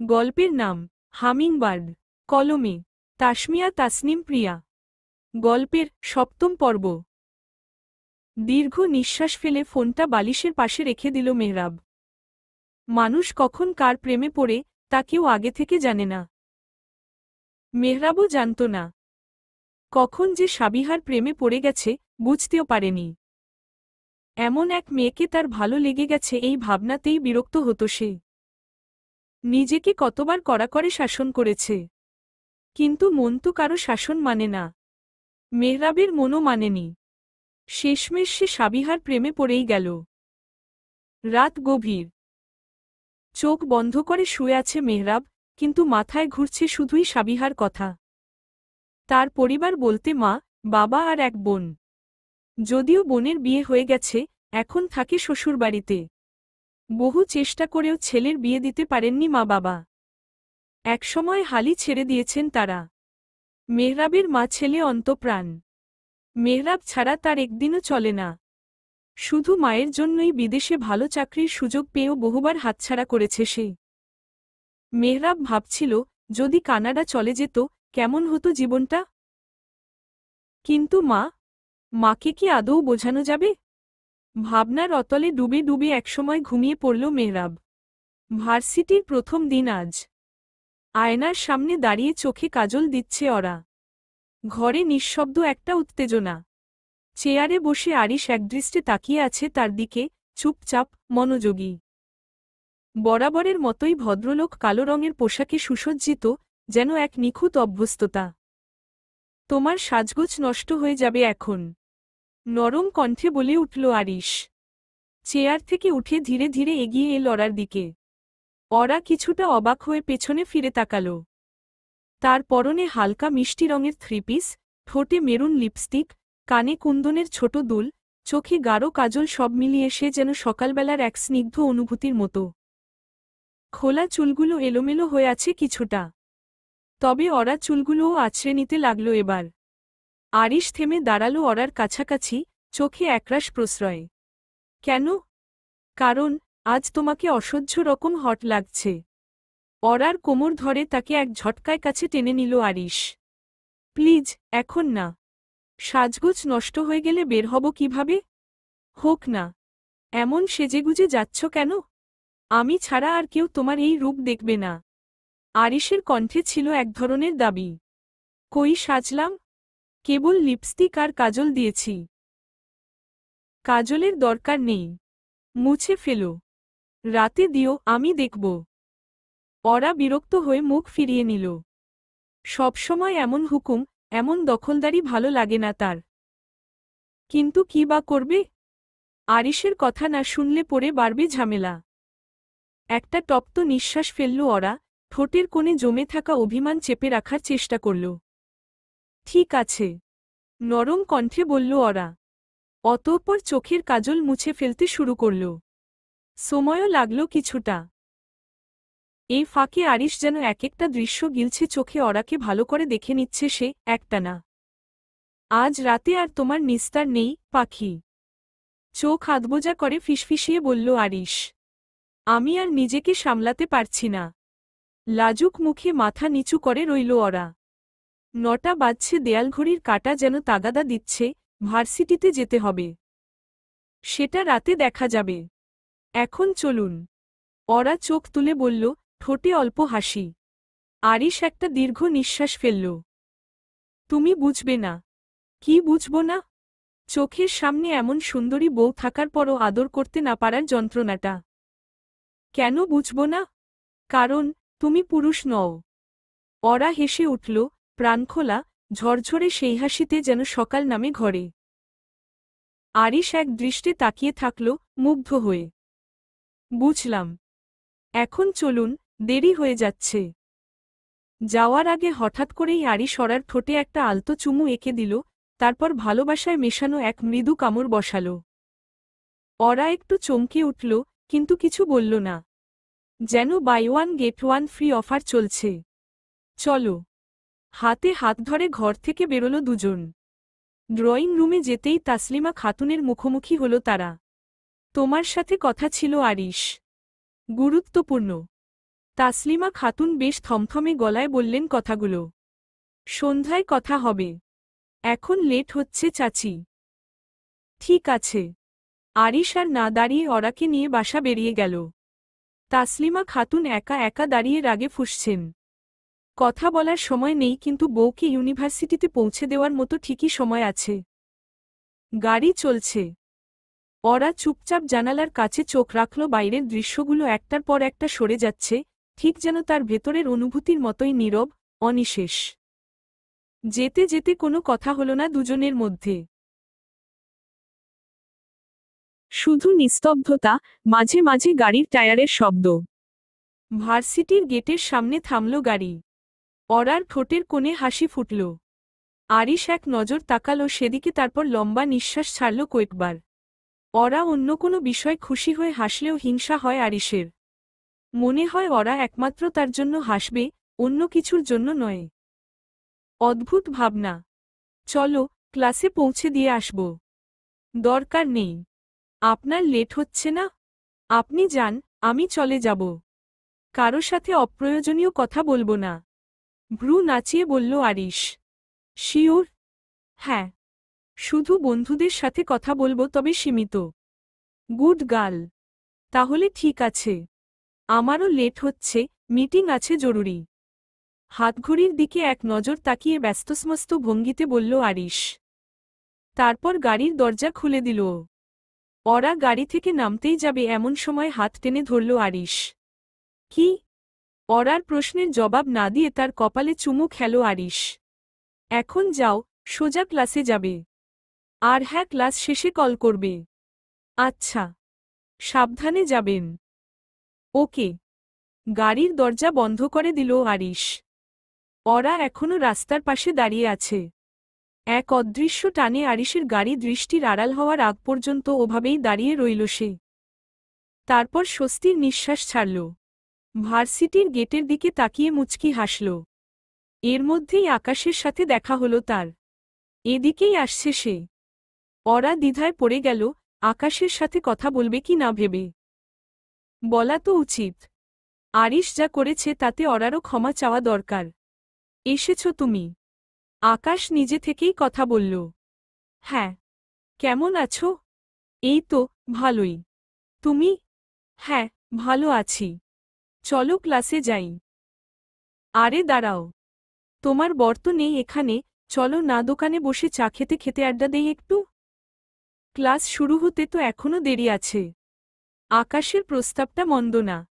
গল্পের নাম হামিংবার্ড, কলমে তাসমিয়া তাসনিম প্রিয়া। গল্পের সপ্তম পর্ব। দীর্ঘ নিঃশ্বাস ফেলে ফোনটা বালিশের পাশে রেখে দিল মেহরাব। মানুষ কখন কার প্রেমে পড়ে তা কেউ আগে থেকে জানে না। মেহরাবও জানত না কখন যে সাবিহার প্রেমে পড়ে গেছে, বুঝতেও পারেনি। এমন এক মেয়েকে তার ভালো লেগে গেছে, এই ভাবনাতেই বিরক্ত হতো সে। নিজেকে কতবার কড়াকড়ে শাসন করেছে, কিন্তু মন তো কারো শাসন মানে না। মেহরাবের মনও মানেনি। শেষমেশ সে সাবিহার প্রেমে পড়েই গেল। রাত গভীর। চোখ বন্ধ করে শুয়ে আছে মেহরাব, কিন্তু মাথায় ঘুরছে শুধুই সাবিহার কথা। তার পরিবার বলতে মা, বাবা আর এক বোন। যদিও বোনের বিয়ে হয়ে গেছে, এখন থাকে শ্বশুরবাড়িতে। বহু চেষ্টা করেও ছেলের বিয়ে দিতে পারেননি মা বাবা। একসময় হালি ছেড়ে দিয়েছেন তারা। মেহরাবের মা ছেলে অন্তঃপ্রাণ। মেহরাব ছাড়া তার একদিনও চলে না। শুধু মায়ের জন্যই বিদেশে ভালো চাকরির সুযোগ পেয়েও বহুবার হাতছাড়া করেছে সে। মেহরাব ভাবছিল, যদি কানাডা চলে যেত, কেমন হতো জীবনটা। কিন্তু মাকে কি আদৌ বোঝানো যাবে? ভাবনার অতলে ডুবে ডুবে একসময় ঘুমিয়ে পড়ল মেহরাব। ভার্সিটির প্রথম দিন আজ। আয়নার সামনে দাঁড়িয়ে চোখে কাজল দিচ্ছে ওরা। ঘরে নিঃশব্দ একটা উত্তেজনা। চেয়ারে বসে আরিশ একদৃষ্টে তাকিয়ে আছে তার দিকে, চুপচাপ, মনোযোগী। বরাবরের মতোই ভদ্রলোক, কালো রঙের পোশাকে সুসজ্জিত, যেন এক নিখুঁত অভ্যস্ততা। তোমার সাজগোজ নষ্ট হয়ে যাবে এখন, নরম কণ্ঠে বলে উঠল আরিশ। চেয়ার থেকে উঠে ধীরে ধীরে এগিয়ে এল ওরার দিকে। ওরা কিছুটা অবাক হয়ে পেছনে ফিরে তাকাল। তার পরনে হালকা মিষ্টি রঙের থ্রিপিস, ঠোঁটে মেরুন লিপস্টিক, কানে কুন্দনের ছোট দুল, চোখে গাঢ় কাজল, সব মিলিয়ে সে যেন সকালবেলার এক স্নিগ্ধ অনুভূতির মতো। খোলা চুলগুলো এলোমেলো হয়ে আছে কিছুটা, তবে ওরা চুলগুলোও আছড়ে নিতে লাগল এবার। আরিশ থেমে দাঁড়ালো ওরার কাছাকাছি, চোখে একরাশ প্রশ্রয়। কেন? কারণ আজ তোমাকে অসহ্য রকম হট লাগছে। ওরার কোমর ধরে তাকে এক ঝটকায় কাছে টেনে নিল আরিশ। প্লিজ, এখন না। সাজগোজ নষ্ট হয়ে গেলে বের হব কিভাবে? হোক না। এমন সেজেগুজে যাচ্ছ কেন? আমি ছাড়া আর কেউ তোমার এই রূপ দেখবে না। আরিশের কণ্ঠে ছিল এক ধরনের দাবি। কই সাজলাম? কেবল লিপস্টিক আর কাজল দিয়েছি। কাজলের দরকার নেই, মুছে ফেলো। রাতে দিও, আমি দেখব। ওরা বিরক্ত হয়ে মুখ ফিরিয়ে নিল। সবসময় এমন হুকুম, এমন দখলদারি ভালো লাগে না তার। কিন্তু কি বা করবে? আরিশের কথা না শুনলে পরে বাড়বে ঝামেলা। একটা তপ্ত নিঃশ্বাস ফেলল ওরা, ঠোঁটের কোণে জমে থাকা অভিমান চেপে রাখার চেষ্টা করল। ঠিক আছে, নরম কণ্ঠে বলল ওরা। অতঃপর চোখের কাজল মুছে ফেলতে শুরু করল। সময়ও লাগল কিছুটা। এই ফাঁকে আরিশ যেন এক একটা দৃশ্য গিলছে চোখে, ওরাকে ভালো করে দেখে নিচ্ছে সে, একটানা। আজ রাতে আর তোমার নিস্তার নেই, পাখি। চোখ আধবোজা করে ফিসফিসিয়ে বলল আরিশ। আমি আর নিজেকে সামলাতে পারছি না। লাজুক মুখে মাথা নিচু করে রইল ওরা। 9টা বাজছে, দেয়ালঘড়ির কাঁটা যেন তাগাদা দিচ্ছে, ভার্সিটিতে যেতে হবে। সেটা রাতে দেখা যাবে। এখন চলুন। ওরা চোখ তুলে বলল, ঠোঁটে অল্প হাসি। আরিশ একটা দীর্ঘ নিঃশ্বাস ফেলল। তুমি বুঝবে না। কি বুঝব না? চোখের সামনে এমন সুন্দরী বউ থাকার পরও আদর করতে না পারার যন্ত্রণাটা। কেন বুঝব না? কারণ তুমি পুরুষ নও। ওরা হেসে উঠল, প্রাণখোলা, ঝরঝরে সেই হাসিতে যেন সকাল নামে ঘরে। আরিশ এক দৃষ্টে তাকিয়ে থাকল, মুগ্ধ হয়ে। বুঝলাম। এখন চলুন, দেরি হয়ে যাচ্ছে। যাওয়ার আগে হঠাৎ করেই আরিশ ওরার ঠোঁটে একটা আলতো চুমু এঁকে দিল, তারপর ভালোবাসায় মেশানো এক মৃদু কামড় বসাল। ওরা একটু চমকে উঠল, কিন্তু কিছু বলল না। যেন buy one get one free offer চলছে। চলো। হাতে হাত ধরে ঘর থেকে বেরোলো দুজন। ড্রয়িং রুমে যেতেই তাসলিমা খাতুনের মুখোমুখি হল তারা। তোমার সাথে কথা ছিল আরিশ। গুরুত্বপূর্ণ। তাসলিমা খাতুন বেশ থমথমে গলায় বললেন কথাগুলো। সন্ধ্যায় কথা হবে। এখন লেট হচ্ছে চাচি। ঠিক আছে। আরিশ আর না দাঁড়িয়ে অরাকে নিয়ে বাসা বেরিয়ে গেল। তাসলিমা খাতুন একা একা দাঁড়িয়ে রাগে ফুঁসছেন। কথা বলার সময় নেই, কিন্তু বউকে ইউনিভার্সিটিতে পৌঁছে দেওয়ার মতো ঠিকই সময় আছে। গাড়ি চলছে। ওরা চুপচাপ জানালার কাছে চোখ রাখল। বাইরের দৃশ্যগুলো একটার পর একটা সরে যাচ্ছে, ঠিক যেন তার ভেতরের অনুভূতির মতোই নীরব, অনিশেষ। যেতে যেতে কোনো কথা হল না দুজনের মধ্যে। শুধু নিস্তব্ধতা, মাঝে মাঝে গাড়ির টায়ারের শব্দ। ভার্সিটির গেটের সামনে থামল গাড়ি। অরার ঠোঁটের কোণে হাসি ফুটল। আরিশ এক নজর তাকালো সেদিকে, তারপর লম্বা নিঃশ্বাস ছাড়ল কয়েকবার। ওরা অন্য কোনো বিষয় খুশি হয়ে হাসলেও হিংসা হয় আরিশের। মনে হয় ওরা একমাত্র তার জন্য হাসবে, অন্য কিছুর জন্য নয়। অদ্ভুত ভাবনা। চলো, ক্লাসে পৌঁছে দিয়ে আসব। দরকার নেই। আপনার লেট হচ্ছে না? আপনি যান, আমি চলে যাব। কারো সাথে অপ্রয়োজনীয় কথা বলবো না। ভ্রু নাচিয়ে বলল আরিশ। শিওর? হ্যাঁ। শুধু বন্ধুদের সাথে কথা বলবো, তবে সীমিত। Good girl. তাহলে ঠিক আছে। আমারও লেট হচ্ছে, মিটিং আছে জরুরি। হাতঘড়ির দিকে এক নজর তাকিয়ে ব্যস্তসমস্ত ভঙ্গিতে বলল আরিশ। তারপর গাড়ির দরজা খুলে দিল। ওরা গাড়ি থেকে নামতেই যাবে এমন সময় হাত টেনে ধরল আরিশ। কি? ওরার প্রশ্নের জবাব না দিয়ে তার কপালে চুমু খেলো আরিশ। এখন যাও, সোজা ক্লাসে যাবে। আর হ্যাঁ, ক্লাস শেষে কল করবে। আচ্ছা। সাবধানে যাবেন। ওকে। গাড়ির দরজা বন্ধ করে দিল আরিশ। ওরা এখনো রাস্তার পাশে দাঁড়িয়ে আছে। এক অদৃশ্য টানে আরিশের গাড়ি দৃষ্টির আড়াল হওয়ার আগ পর্যন্ত ওভাবেই দাঁড়িয়ে রইল সে। তারপর স্বস্তির নিঃশ্বাস ছাড়ল। ভার্সিটির গেটের দিকে তাকিয়ে মুচকি হাসল। এর মধ্যেই আকাশের সাথে দেখা হলো তার। এদিকেই আসছে সে। ওরা দ্বিধায় পড়ে গেল, আকাশের সাথে কথা বলবে কি না ভেবে। বলা তো উচিত। আরিশ যা করেছে তাতে ওরারও ক্ষমা চাওয়া দরকার। এসেছ তুমি? আকাশ নিজে থেকেই কথা বলল। হ্যাঁ। কেমন আছো? এই তো, ভালোই। তুমি? হ্যাঁ, ভালো আছি। চলো ক্লাসে যাই। আরে দাঁড়াও। তোমার বর তো নেই এখানে, চলো না দোকানে বসে চা খেতে খেতে আড্ডা দেই একটু। ক্লাস শুরু হতে তো এখনো দেরি আছে। আকাশের প্রস্তাবটা মন্দ না।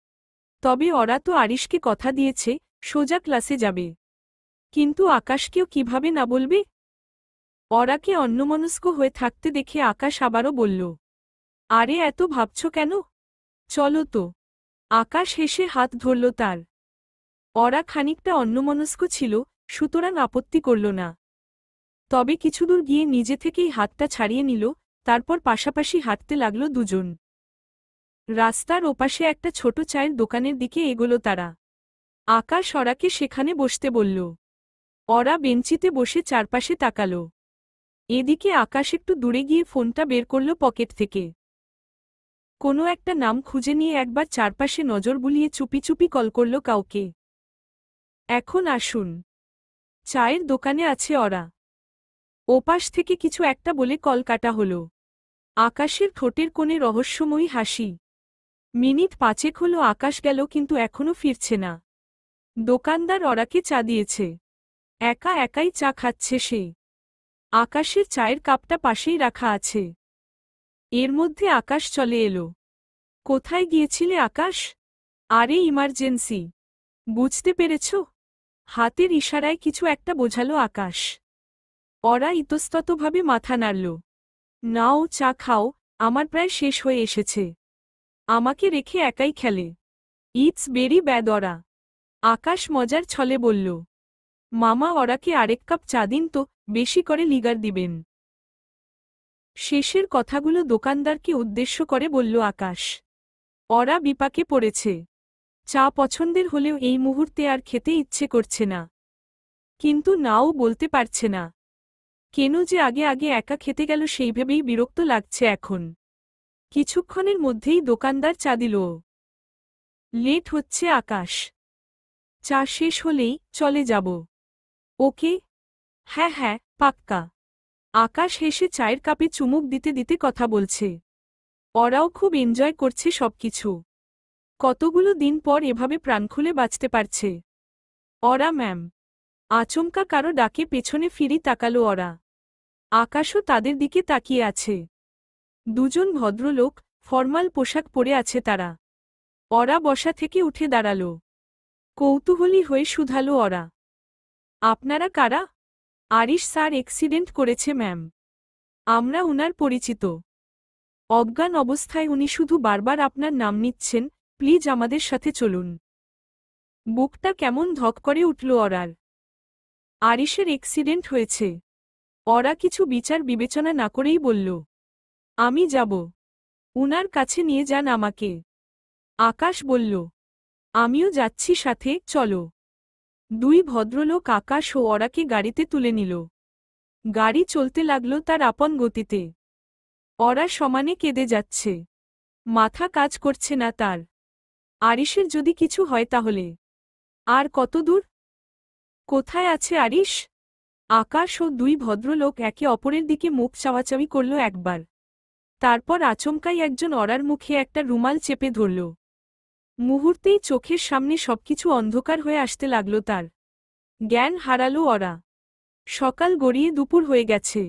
তবে ওরা তো আরিশকে কথা দিয়েছে, সোজা ক্লাসে যাবে। কিন্তু আকাশকেও কিভাবে না বলবে? ওরাকে অন্যমনস্ক হয়ে থাকতে দেখে আকাশ আবারও বলল। আরে এত ভাবছ কেন? চলো তো। আকাশ হেসে হাত ধরল তার। ওরা খানিকটা অন্যমনস্ক ছিল, সুতরাং আপত্তি করল না। তবে কিছুদূর গিয়ে নিজে থেকেই হাতটা ছাড়িয়ে নিল, তারপর পাশাপাশি হাঁটতে লাগল দুজন। রাস্তার ওপাশে একটা ছোট চায়ের দোকানের দিকে এগোল তারা। আকাশ ওরাকে সেখানে বসতে বলল। ওরা বেঞ্চিতে বসে চারপাশে তাকাল। এদিকে আকাশ একটু দূরে গিয়ে ফোনটা বের করল পকেট থেকে। কোনো একটা নাম খুঁজে নিয়ে একবার চারপাশে নজর বুলিয়ে চুপি চুপি কল করল কাউকে। এখন আসুন। চায়ের দোকানে আছে ওরা। ওপাশ থেকে কিছু একটা বলে কল কাটা হল। আকাশের ঠোঁটের কোণে রহস্যময়ী হাসি। মিনিট 5 হলো আকাশ গেল, কিন্তু এখনো ফিরছে না। দোকানদার ওরাকে চা দিয়েছে। একা একাই চা খাচ্ছে সে। আকাশের চায়ের কাপটা পাশেই রাখা আছে। এর মধ্যে আকাশ চলে এলো। কোথায় গিয়েছিলে আকাশ? আরে ইমার্জেন্সি। বুঝতে পেরেছ? হাতের ইশারায় কিছু একটা বোঝালো আকাশ। ওরা ইতস্ততভাবে মাথা নাড়ল। নাও চা খাও, আমার প্রায় শেষ হয়ে এসেছে। আমাকে রেখে একাই খেলে। ইটস ভেরি ব্যাড ওরা। আকাশ মজার ছলে বলল। মামা ওরাকে আরেক কাপ চা দিন তো, বেশি করে লিগার দিবেন। শেষের কথাগুলো দোকানদারকে উদ্দেশ্য করে বলল আকাশ। ওরা বিপাকে পড়েছে। চা পছন্দের হলেও এই মুহূর্তে আর খেতে ইচ্ছে করছে না। কিন্তু নাও বলতে পারছে না। কেন যে আগে আগে একা খেতে গেল সেই ভেবেই বিরক্ত লাগছে এখন। কিছুক্ষণের মধ্যেই দোকানদার চা দিল। লেট হচ্ছে আকাশ। চা শেষ হলেই চলে যাব। ওকে। হ্যাঁ হ্যাঁ, পাক্কা। আকাশ হেসে চায়ের কাপে চুমুক দিতে দিতে কথা বলছে। ওরাও খুব এনজয় করছে সবকিছু। কতগুলো দিন পর এভাবে প্রাণ খুলে বাঁচতে পারছে ওরা। ম্যাম। আচমকা কারো ডাকে পেছনে ফিরি তাকালো ওরা। আকাশও তাদের দিকে তাকিয়ে আছে। দুজন ভদ্রলোক, ফরমাল পোশাক পরে আছে তারা। ওরা বসা থেকে উঠে দাঁড়ালো। কৌতূহলী হয়ে শুধালো ওরা, আপনারা কারা? আরিশ স্যার অ্যাক্সিডেন্ট করেছে ম্যাম। আমরা উনার পরিচিত। অজ্ঞান অবস্থায় উনি শুধু বারবার আপনার নাম নিচ্ছেন, প্লিজ আমাদের সাথে চলুন। বুকটা কেমন ধক করে উঠল ওরার। আরিশের অ্যাক্সিডেন্ট হয়েছে। ওরা কিছু বিচার বিবেচনা না করেই বলল, আমি যাব। উনার কাছে নিয়ে যান আমাকে। আকাশ বলল, আমিও যাচ্ছি সাথে, চলো। দুই ভদ্রলোক আকাশ ও ওরাকে গাড়িতে তুলে নিল। গাড়ি চলতে লাগল তার আপন গতিতে। ওরা সমানে কেঁদে যাচ্ছে। মাথা কাজ করছে না তার। আরিশের যদি কিছু হয় তাহলে আর কত দূর? কোথায় আছে আরিশ? আকাশ ও দুই ভদ্রলোক একে অপরের দিকে মুখ চাওয়াচাওয়ি করল একবার। তারপর আচমকাই একজন ওরার মুখে একটা রুমাল চেপে ধরল। মুহূর্তেই চোখের সামনে সবকিছু অন্ধকার হয়ে আসতে লাগল তার। জ্ঞান হারালো ওরা। সকাল গড়িয়ে দুপুর হয়ে গেছে।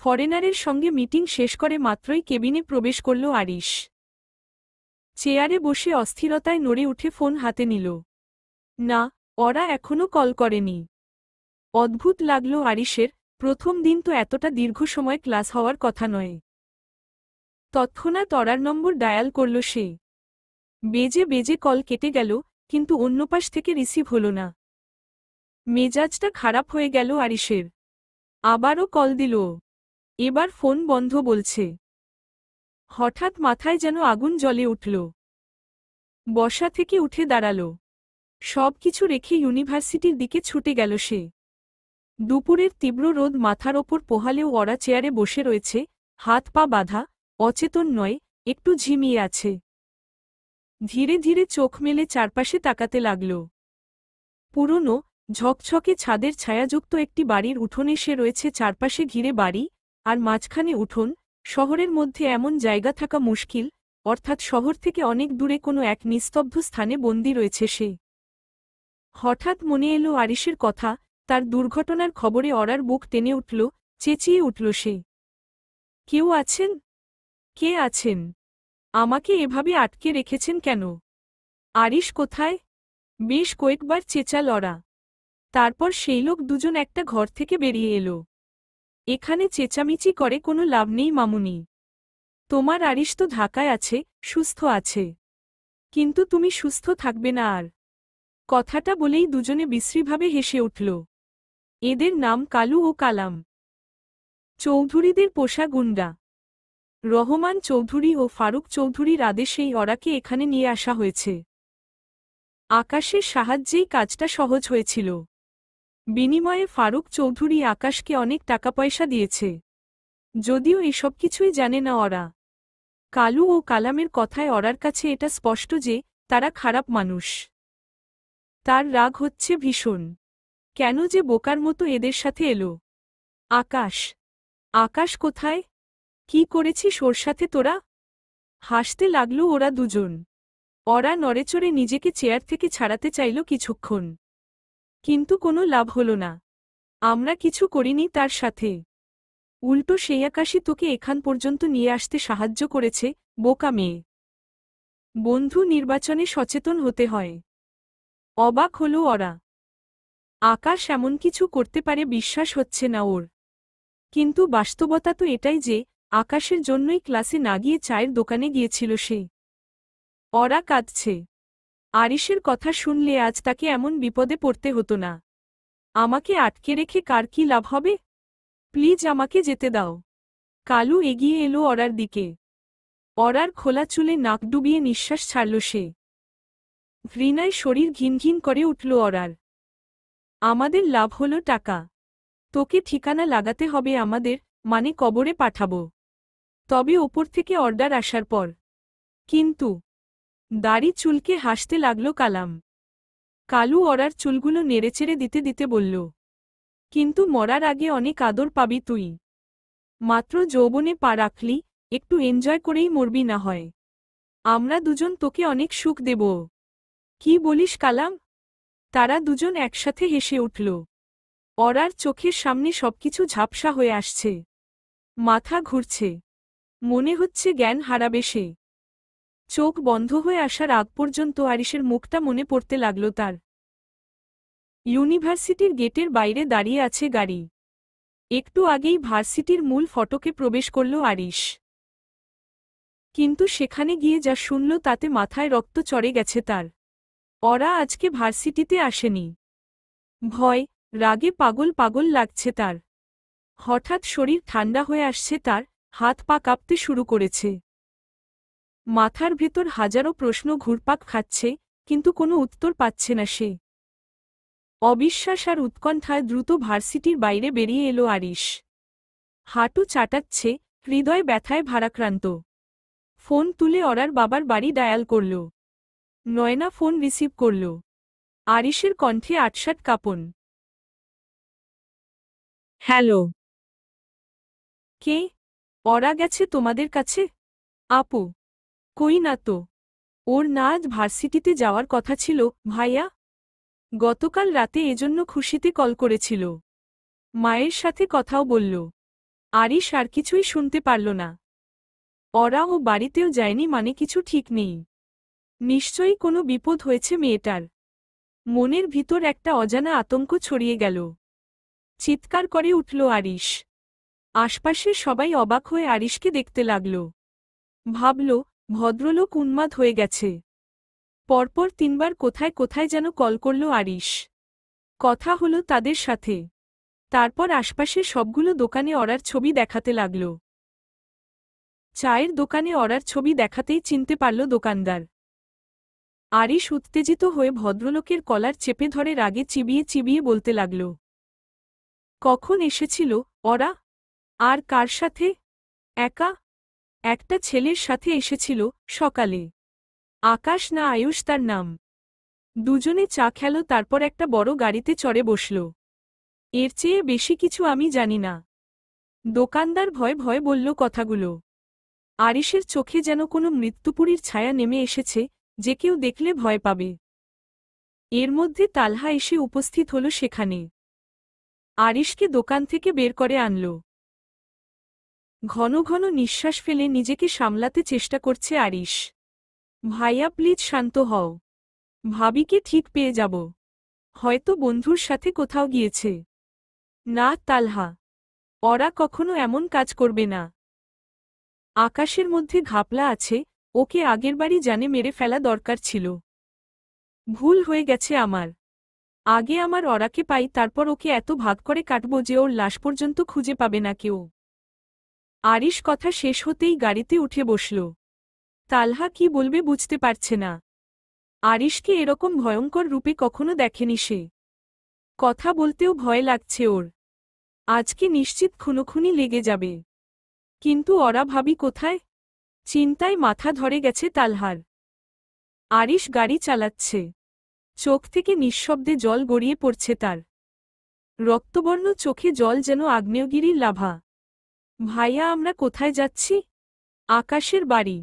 ফরেনারের সঙ্গে মিটিং শেষ করে মাত্রই কেবিনে প্রবেশ করল আরিশ। চেয়ারে বসে অস্থিরতায় নড়ে উঠে ফোন হাতে নিল। না, ওরা এখনও কল করেনি। অদ্ভুত লাগল আরিশের, প্রথম দিন তো এতটা দীর্ঘ সময় ক্লাস হওয়ার কথা নয়। তৎক্ষণাৎ ওরার নম্বর ডায়াল করল সে। বেজে বেজে কল কেটে গেল, কিন্তু অন্য পাশ থেকে রিসিভ হল না। মেজাজটা খারাপ হয়ে গেল আরিশের। আবারও কল দিল। এবার ফোন বন্ধ বলছে। হঠাৎ মাথায় যেন আগুন জ্বলে উঠল। বসা থেকে উঠে দাঁড়াল। সব কিছু রেখে ইউনিভার্সিটির দিকে ছুটে গেল সে। দুপুরের তীব্র রোদ মাথার ওপর পোহালেও ওরা চেয়ারে বসে রয়েছে, হাত পা বাঁধা, অচেতন নয়, একটু ঝিমিয়ে আছে। ধীরে ধীরে চোখ মেলে চারপাশে তাকাতে লাগল। পুরনো, ঝকঝকে ছাদের ছায়াযুক্ত একটি বাড়ির উঠোনে সে রয়েছে, চারপাশে ঘিরে বাড়ি, আর মাঝখানে উঠোন। শহরের মধ্যে এমন জায়গা থাকা মুশকিল, অর্থাৎ শহর থেকে অনেক দূরে কোনো এক নিস্তব্ধ স্থানে বন্দী রয়েছে সে। হঠাৎ মনে এলো আরিশের কথা, তার দুর্ঘটনার খবরে ওরার বুক টেনে উঠল, চেঁচিয়ে উঠল সে। কেউ আছেন? কে আছেন? আমাকে এভাবে আটকে রেখেছেন কেন? আরিশ কোথায়? বেশ কয়েকবার চেঁচাল ওরা। তারপর সেই লোক দুজন একটা ঘর থেকে বেরিয়ে এলো। এখানে চেঁচামেচি করে কোনো লাভ নেই মামুনি। তোমার আরিশ তো ঢাকায় আছে, সুস্থ আছে। কিন্তু তুমি সুস্থ থাকবে না আর। কথাটা বলেই দুজনে বিশ্রীভাবে হেসে উঠল। এদের নাম কালু ও কালাম। চৌধুরীদের পোষা গুন্ডা। রহমান চৌধুরী ও ফারুক চৌধুরীর আদেশেই ওরাকে এখানে নিয়ে আসা হয়েছে। আকাশের সাহায্যেই কাজটা সহজ হয়েছিল। বিনিময়ে ফারুক চৌধুরী আকাশকে অনেক টাকা পয়সা দিয়েছে। যদিও এসব কিছুই জানে না ওরা। কালু ও কালামের কথায় ওরার কাছে এটা স্পষ্ট যে তারা খারাপ মানুষ। তার রাগ হচ্ছে ভীষণ। কেন যে বোকার মতো এদের সাথে এলো। আকাশ। আকাশ কোথায়? কি করেছিস ওর সাথে তোরা? হাসতে লাগল ওরা দুজন। ওরা নড়েচড়ে নিজেকে চেয়ার থেকে ছাড়াতে চাইল কিছুক্ষণ। কিন্তু কোনো লাভ হল না। আমরা কিছু করিনি তার সাথে। উল্টো সেই আকাশই তোকে এখান পর্যন্ত নিয়ে আসতে সাহায্য করেছে, বোকা মেয়ে। বন্ধু নির্বাচনে সচেতন হতে হয়। অবাক হল ওরা। আকাশ এমন কিছু করতে পারে বিশ্বাস হচ্ছে না ওর। কিন্তু বাস্তবতা তো এটাই যে আকাশের জন্যই ক্লাসে না গিয়ে চায়ের দোকানে গিয়েছিল সে। ওরা কাঁদছে। আরিশের কথা শুনলে আজ তাকে এমন বিপদে পড়তে হতো না। আমাকে আটকে রেখে কার কি লাভ হবে? প্লিজ আমাকে যেতে দাও। কালু এগিয়ে এলো ওরার দিকে। ওরার খোলা চুলে নাক ডুবিয়ে নিঃশ্বাস ছাড়ল সে। ঘৃণায় শরীর ঘিনঘিন করে উঠল ওরার। আমাদের লাভ হলো টাকা। তোকে ঠিকানা লাগাতে হবে আমাদের, মানে কবরে পাঠাবো। তবে ওপর থেকে অর্ডার আসার পর। কিন্তু দাড়ি চুলকে হাসতে লাগল কালাম। কালু ওরার চুলগুলো নেড়েচেড়ে দিতে দিতে বলল, কিন্তু মরার আগে অনেক আদর পাবি তুই। মাত্র যৌবনে পা রাখলি, একটু এনজয় করেই মরবি না হয়। আমরা দুজন তোকে অনেক সুখ দেব। কি বলিস কালাম? তারা দুজন একসাথে হেসে উঠল। ওরার চোখের সামনে সবকিছু ঝাপসা হয়ে আসছে। মাথা ঘুরছে, মনে হচ্ছে জ্ঞান হারাবে সে। চোখ বন্ধ হয়ে আসার আগ পর্যন্ত আরিশের মুখটা মনে পড়তে লাগল তার। ইউনিভার্সিটির গেটের বাইরে দাঁড়িয়ে আছে গাড়ি। একটু আগেই ভার্সিটির মূল ফটকে প্রবেশ করল আরিশ। কিন্তু সেখানে গিয়ে যা শুনল তাতে মাথায় রক্ত চড়ে গেছে তার। ওরা আজকে ভার্সিটিতে আসেনি। ভয়, রাগে পাগল পাগল লাগছে তার। হঠাৎ শরীর ঠান্ডা হয়ে আসছে তার, হাত পা কাঁপতে শুরু করেছে। মাথার ভেতর হাজারো প্রশ্ন ঘুরপাক খাচ্ছে, কিন্তু কোনো উত্তর পাচ্ছে না সে। অবিশ্বাস আর উৎকণ্ঠায় দ্রুত ভার্সিটির বাইরে বেরিয়ে এলো আরিশ। হাঁটু চাটাচ্ছে, হৃদয় ব্যথায় ভারাক্রান্ত। ফোন তুলে ওরার বাবার বাড়ি ডায়াল করল। নয়না ফোন রিসিভ করল। আরিশের কণ্ঠে আটসাট কাঁপন। হ্যালো। কে? ওরা গেছে তোমাদের কাছে? আপু? কই না তো। ওর না আজ ভার্সিটিতে যাওয়ার কথা ছিল, ভাইয়া। গতকাল রাতে এজন্য খুশিতে কল করেছিল। মায়ের সাথে কথাও বলল। আরিশ আর কিছুই শুনতে পারল না। ওরা ও বাড়িতেও যায়নি মানে কিছু ঠিক নেই। নিশ্চয়ই কোনো বিপদ হয়েছে মেয়েটার। মনের ভিতর একটা অজানা আতঙ্ক ছড়িয়ে গেল। চিৎকার করে উঠল আরিশ। আশপাশের সবাই অবাক হয়ে আরিশকে দেখতে লাগল। ভাবল, ভদ্রলোক উন্মাদ হয়ে গেছে। পরপর 3 বার কোথায় কোথায় যেন কল করল আরিশ। কথা হলো তাদের সাথে। তারপর আশপাশের সবগুলো দোকানে ওরার ছবি দেখাতে লাগল। চায়ের দোকানে ওরার ছবি দেখাতেই চিনতে পারল দোকানদার। আরিশ উত্তেজিত হয়ে ভদ্রলোকের কলার চেপে ধরে রাগে চিবিয়ে চিবিয়ে বলতে লাগল, কখন এসেছিল ওরা? আর কার সাথে? একা? একটা ছেলের সাথে এসেছিল, সকালে। আকাশ না আয়ুষ তার নাম। দুজনে চা খেল, তারপর একটা বড় গাড়িতে চড়ে বসল। এর চেয়ে বেশি কিছু আমি জানি না। দোকানদার ভয়ে ভয়ে বলল কথাগুলো। আরিশের চোখে যেন কোনো মৃত্যুপুরীর ছায়া নেমে এসেছে, যে কেউ দেখলে ভয় পাবে। এর মধ্যে তালহা এসে উপস্থিত হল সেখানে। আরিশকে দোকান থেকে বের করে আনল। ঘন ঘন নিঃশ্বাস ফেলে নিজেকে সামলাতে চেষ্টা করছে আরিশ। ভাইয়া প্লিজ শান্ত হও। ভাবিকে ঠিক পেয়ে যাব। হয়তো বন্ধুর সাথে কোথাও গিয়েছে। না তালহা, ওরা কখনো এমন কাজ করবে না। আকাশের মধ্যে ঘাপলা আছে, ওকে আগেরবারই জানে মেরে ফেলা দরকার ছিল। ভুল হয়ে গেছে আমার। আগে আমার ওরাকে পাই, তারপর ওকে এত ভাগ করে কাটব যে ওর লাশ পর্যন্ত খুঁজে পাবে না কেউ। আরিশ কথা শেষ হতেই গাড়িতে উঠে বসল। তালহা কি বলবে বুঝতে পারছে না। আরিশকে এরকম ভয়ঙ্কর রূপে কখনো দেখেনি সে। কথা বলতেও ভয় লাগছে ওর। আজকে নিশ্চিত খুনোখুনি লেগে যাবে। কিন্তু ওরা ভাবি কোথায়? চিন্তায় মাথা ধরে গেছে তালহার। আরিশ গাড়ি চালাচ্ছে। চোখ থেকে নিঃশব্দে জল গড়িয়ে পড়ছে তার। রক্তবর্ণ চোখে জল যেন আগ্নেয়গিরির লাভা। ভাইয়া আমরা কোথায় যাচ্ছি? আকাশের বাড়ি।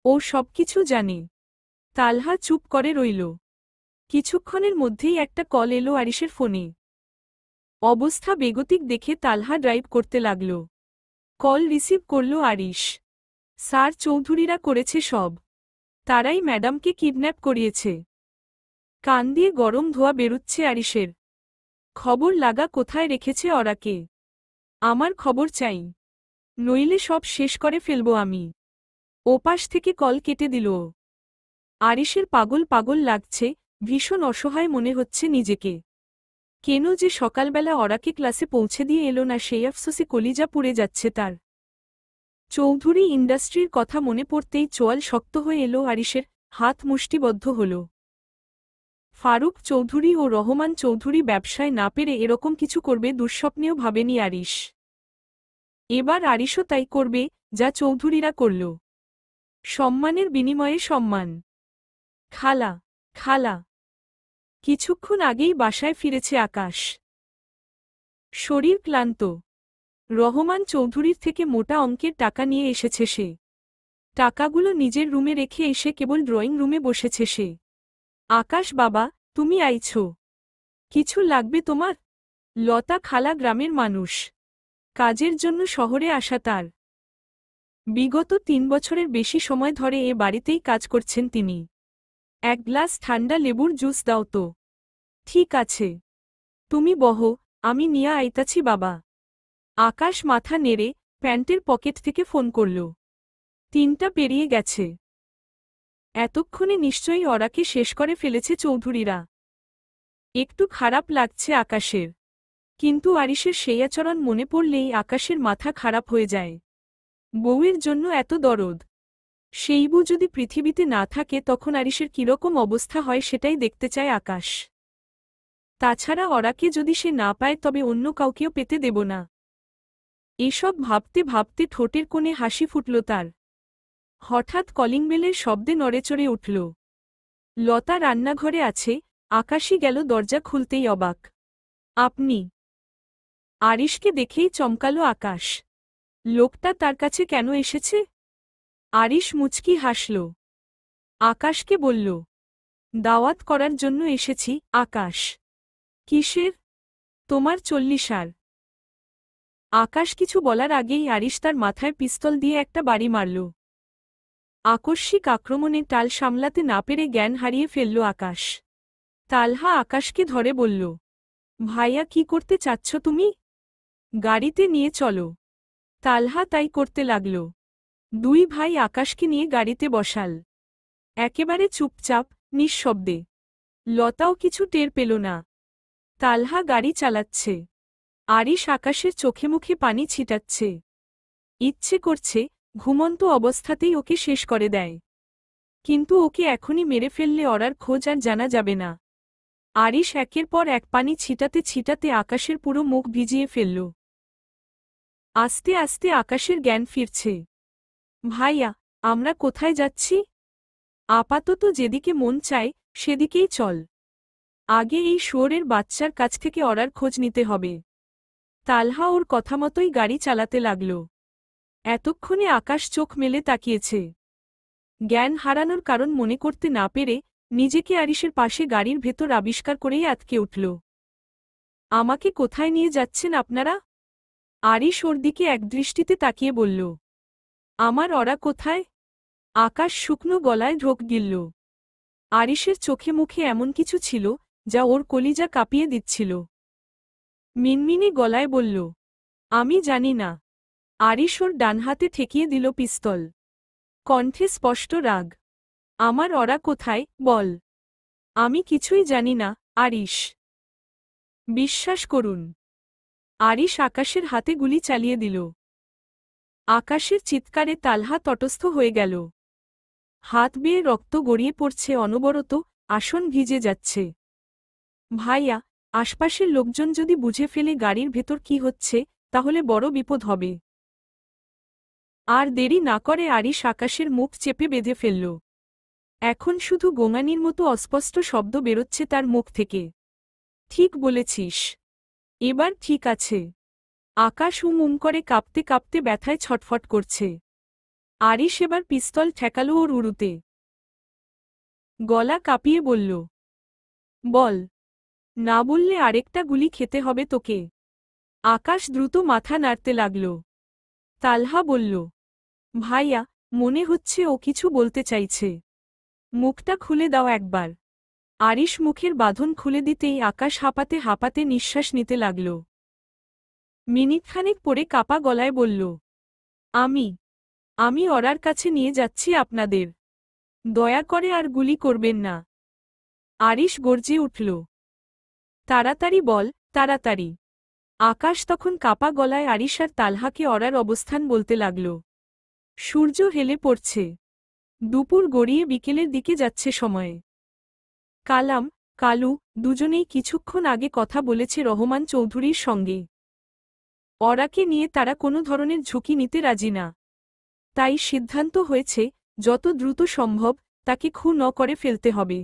ও সবকিছু জানে। তালহা চুপ করে রইল। কিছুক্ষণের মধ্যেই একটা কল এলো আরিশের ফোনে। অবস্থা বেগতিক দেখে তালহা ড্রাইভ করতে লাগল। কল রিসিভ করল আরিশ। স্যার চৌধুরীরা করেছে সব। তারাই ম্যাডামকে কিডন্যাপ করিয়েছে। কান দিয়ে গরম ধোয়া বেরুচ্ছে আরিশের। খবর লাগা কোথায় রেখেছে ওরাকে? আমার খবর চাই, নইলে সব শেষ করে ফেলব আমি। ওপাশ থেকে কল কেটে দিল। আরিশের পাগল পাগল লাগছে, ভীষণ অসহায় মনে হচ্ছে নিজেকে। কেন যে সকালবেলা ওরাকে ক্লাসে পৌঁছে দিয়ে এলো না সেই আফসোসে কলিজা পুড়ে যাচ্ছে তার। চৌধুরী ইন্ডাস্ট্রির কথা মনে পড়তেই চোয়াল শক্ত হয়ে এলো আরিশের, হাত মুষ্টিবদ্ধ হল। ফারুক চৌধুরী ও রহমান চৌধুরী ব্যবসায় না পেরে এরকম কিছু করবে দুঃস্বপ্নেও ভাবেনি আরিশ। এবার আরিশও তাই করবে, যা চৌধুরীরা করল। সম্মানের বিনিময়ে সম্মান। খালা, খালা। কিছুক্ষণ আগেই বাসায় ফিরেছে আকাশ। শরীর ক্লান্ত। রহমান চৌধুরীর থেকে মোটা অঙ্কের টাকা নিয়ে এসেছে সে। টাকাগুলো নিজের রুমে রেখে এসে কেবল ড্রয়িং রুমে বসেছে সে। আকাশ বাবা, তুমি আইছ? কিছু লাগবে তোমার? লতা খালা গ্রামের মানুষ। কাজের জন্য শহরে আসা তার। বিগত ৩ বছরের বেশি সময় ধরে এ বাড়িতেই কাজ করছেন তিনি। এক গ্লাস ঠান্ডা লেবুর জুস দাও তো। ঠিক আছে, তুমি বহো, আমি নিয়া আইতাছি বাবা। আকাশ মাথা নেড়ে প্যান্টের পকেট থেকে ফোন করল। ৩টা পেরিয়ে গেছে। এতক্ষণে নিশ্চয়ই ওরাকে শেষ করে ফেলেছে চৌধুরীরা। একটু খারাপ লাগছে আকাশের। কিন্তু আরিশের সেই আচরণ মনে পড়লেই আকাশের মাথা খারাপ হয়ে যায়। বউয়ের জন্য এত দরদ। সেই বউ যদি পৃথিবীতে না থাকে তখন আরিশের কিরকম অবস্থা হয় সেটাই দেখতে চায় আকাশ। তাছাড়া ওরাকে যদি সে না পায় তবে অন্য কাউকেও পেতে দেব না। এসব ভাবতে ভাবতে ঠোঁটের কোণে হাসি ফুটল তার। হঠাৎ কলিং বেলের শব্দে নড়েচড়ে উঠল। লতা রান্নাঘরে আছে, আকাশই গেল দরজা খুলতেই অবাক। আপনি? আরিশকে দেখেই চমকালো আকাশ। লোকটা তার কাছে কেন এসেছে? আরিশ মুচকি হাসল। আকাশকে বলল, দাওয়াত করার জন্য এসেছি। আকাশ, কিসের? তোমার 40 আকাশ কিছু বলার আগেই আরিশ তার মাথায় পিস্তল দিয়ে একটা বাড়ি মারল। আকস্মিক আক্রমণে টাল সামলাতে না পেরে জ্ঞান হারিয়ে ফেলল আকাশ। তালহা আকাশকে ধরে বলল, ভাইয়া কি করতে চাচ্ছ তুমি? গাড়িতে নিয়ে চলো। তালহা তাই করতে লাগল। দুই ভাই আকাশকে নিয়ে গাড়িতে বসাল। একেবারে চুপচাপ, নিঃশব্দে। লতাও কিছু টের পেল না। তালহা গাড়ি চালাচ্ছে। আরিশ আকাশের চোখে মুখে পানি ছিটাচ্ছে। ইচ্ছে করছে ঘুমন্ত অবস্থাতেই ওকে শেষ করে দেয়। কিন্তু ওকে এখনই মেরে ফেললে ওরার খোঁজ আর জানা যাবে না। আরিশ একের পর এক পানি ছিটাতে ছিটাতে আকাশের পুরো মুখ ভিজিয়ে ফেলল। আস্তে আস্তে আকাশের জ্ঞান ফিরছে। ভাইয়া, আমরা কোথায় যাচ্ছি? আপাতত যেদিকে মন চায় সেদিকেই চল। আগে এই শুয়োরের বাচ্চার কাছ থেকে ওরার খোঁজ নিতে হবে। তালহা ওর কথামতোই গাড়ি চালাতে লাগল। এতক্ষণে আকাশ চোখ মেলে তাকিয়েছে। জ্ঞান হারানোর কারণ মনে করতে না পেরে নিজেকে আরিশের পাশে গাড়ির ভেতর আবিষ্কার করেই আটকে উঠল। আমাকে কোথায় নিয়ে যাচ্ছেন আপনারা? আরিশ ওর দিকে একদৃষ্টিতে তাকিয়ে বলল, আমার ওরা কোথায়? আকাশ শুকনো গলায় ঢোক গিলল। আরিশের চোখে মুখে এমন কিছু ছিল যা ওর কলিজা কাঁপিয়ে দিচ্ছিল। মিনমিনে গলায় বলল, আমি জানি না। আরিশ ওর ডান হাতে ঠেকিয়ে দিল পিস্তল। কণ্ঠে স্পষ্ট রাগ। আমার ওরা কোথায়, বল। আমি কিছুই জানি না, আরিশ। বিশ্বাস করুন। আরিশ আকাশের হাতে গুলি চালিয়ে দিল। আকাশের চিৎকারে তালহা তটস্থ হয়ে গেল। হাত বেয়ে রক্ত গড়িয়ে পড়ছে অনবরত, আসন ভিজে যাচ্ছে। ভাইয়া, আশপাশের লোকজন যদি বুঝে ফেলে গাড়ির ভেতর কি হচ্ছে তাহলে বড় বিপদ হবে। আর দেরি না করে আরিশ আকাশের মুখ চেপে বেঁধে ফেলল। এখন শুধু গোঙানির মতো অস্পষ্ট শব্দ বেরোচ্ছে তার মুখ থেকে। ঠিক বলেছিস। এবার ঠিক আছে। আকাশ উম করে কাঁপতে কাঁপতে ব্যথায় ছটফট করছে। আরিশ এবার পিস্তল ঠেকাল ওর উরুতে। গলা কাঁপিয়ে বলল, বল। না বললে আরেকটা গুলি খেতে হবে তোকে। আকাশ দ্রুত মাথা নাড়তে লাগল। তালহা বলল, ভাইয়া, মনে হচ্ছে ও কিছু বলতে চাইছে। মুখটা খুলে দাও একবার। আরিশ মুখের বাঁধন খুলে দিতেই আকাশ হাঁপাতে হাঁপাতে নিঃশ্বাস নিতে লাগল। মিনিটখানেক পরে কাপা গলায় বলল, আমি ওরার কাছে নিয়ে যাচ্ছি আপনাদের। দয়া করে আর গুলি করবেন না। আরিশ গর্জে উঠল, তাড়াতাড়ি বল, তাড়াতাড়ি। আকাশ তখন কাপা গলায় আরিশ আর তালহাকে ওরার অবস্থান বলতে লাগল। সূর্য হেলে পড়ছে। দুপুর গড়িয়ে বিকেলের দিকে যাচ্ছে সময়ে। কালাম, কালু দুজনেই কিছুক্ষণ আগে কথা বলেছে রহমান চৌধুরীর সঙ্গে। ওরাকে নিয়ে তারা কোনো ধরনের ঝুঁকি নিতে রাজি না। তাই সিদ্ধান্ত হয়েছে যত দ্রুত সম্ভব তাকে ন করে ফেলতে হবে।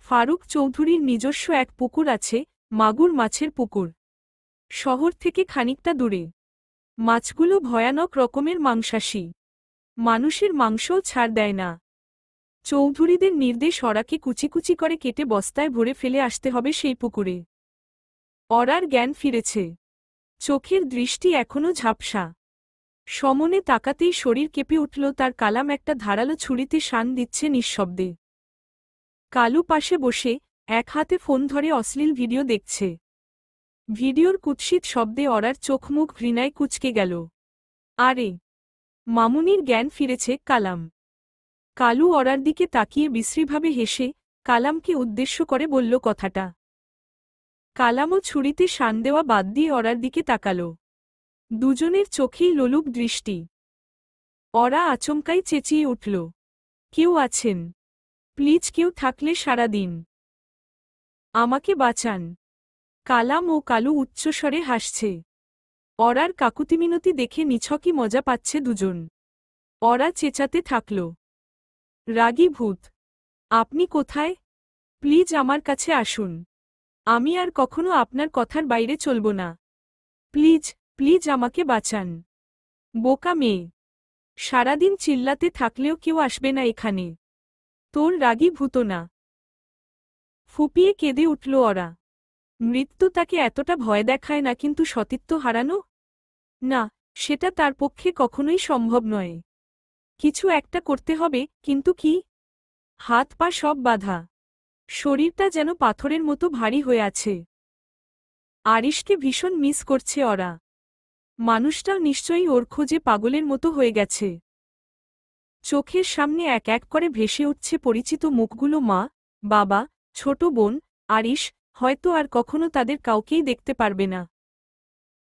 ফারুক চৌধুরীর নিজস্ব এক পুকুর আছে, মাগুর মাছের পুকুর। শহর থেকে খানিকটা দূরে। মাছগুলো ভয়ানক রকমের মাংসাশী। মানুষের মাংসও ছাড় দেয় না। চৌধুরীদের নির্দেশ অরাকে কুচি কুচি করে কেটে বস্তায় ভরে ফেলে আসতে হবে সেই পুকুরে। অরার জ্ঞান ফিরেছে। চোখের দৃষ্টি এখনও ঝাপসা। সমনে তাকাতেই শরীর কেঁপে উঠল তার। কালাম একটা ধারালো ছুরিতে শান দিচ্ছে নিঃশব্দে। কালু পাশে বসে এক হাতে ফোন ধরে অশ্লীল ভিডিও দেখছে। ভিডিওর কুৎসিত শব্দে অরার চোখ মুখ ঘৃণায় কুঁচকে গেল। আরে, মামুনির জ্ঞান ফিরেছে। কালাম। কালু অরার দিকে তাকিয়ে বিশ্রীভাবে হেসে কালামকে উদ্দেশ্য করে বলল কথাটা। কালামও ছুরিতে শান দেওয়া বাদ দিয়ে অরার দিকে তাকাল। দুজনের চোখেই লোলুপ দৃষ্টি। অরা আচমকাই চেঁচিয়ে উঠল, কেউ আছেন? প্লিজ, কেউ থাকলে সারা দিন আমাকে বাঁচান। কালাম ও কালু উচ্চস্বরে হাসছে। অরার কাকুতিমিনতি দেখে নিছকই মজা পাচ্ছে দুজন। অরা চেঁচাতে থাকল, রাগী ভূত, আপনি কোথায়? প্লিজ আমার কাছে আসুন। আমি আর কখনো আপনার কথার বাইরে চলব না। প্লিজ, প্লিজ আমাকে বাঁচান। বোকা মেয়ে, সারাদিন চিল্লাতে থাকলেও কেউ আসবে না এখানে। তোর রাগী ভূত না? ফুপিয়ে কেঁদে উঠল অরা। মৃত্যু তাকে এতটা ভয় দেখায় না, কিন্তু সতীত্ব হারানো? না, সেটা তার পক্ষে কখনোই সম্ভব নয়। কিছু একটা করতে হবে, কিন্তু কি? হাত পা সব বাঁধা। শরীরটা যেন পাথরের মতো ভারী হয়ে আছে। আরিশকে ভীষণ মিস করছে অরা। মানুষটাও নিশ্চয়ই ওর খোঁজে পাগলের মতো হয়ে গেছে। চোখের সামনে এক এক করে ভেসে উঠছে পরিচিত মুখগুলো। মা, বাবা, ছোট বোন, আরিশ। হয়তো আর কখনো তাদের কাউকেই দেখতে পারবে না।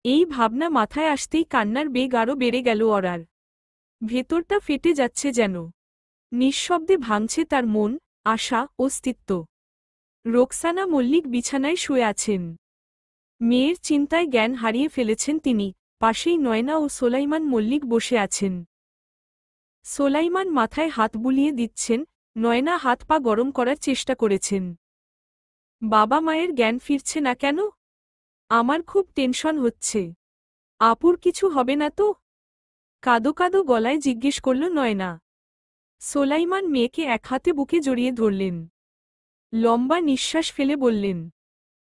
এই ভাবনা মাথায় আসতেই কান্নার বেগ আরও বেড়ে গেল অরার। ভেতরটা ফেটে যাচ্ছে যেন। নিঃশব্দে ভাঙছে তার মন, আশা, অস্তিত্ব। রোকসানা মল্লিক বিছানায় শুয়ে আছেন। মেয়ের চিন্তায় জ্ঞান হারিয়ে ফেলেছেন তিনি। পাশেই নয়না ও সোলাইমান মল্লিক বসে আছেন। সোলাইমান মাথায় হাত বুলিয়ে দিচ্ছেন, নয়না হাত পা গরম করার চেষ্টা করেছেন। বাবা মায়ের জ্ঞান ফিরছে না কেন? আমার খুব টেনশন হচ্ছে। আপুর কিছু হবে না তো? কাদো কাদো গলায় জিজ্ঞেস করল নয়না। সোলাইমান মেয়েকে এক হাতে বুকে জড়িয়ে ধরলেন। লম্বা নিঃশ্বাস ফেলে বললেন,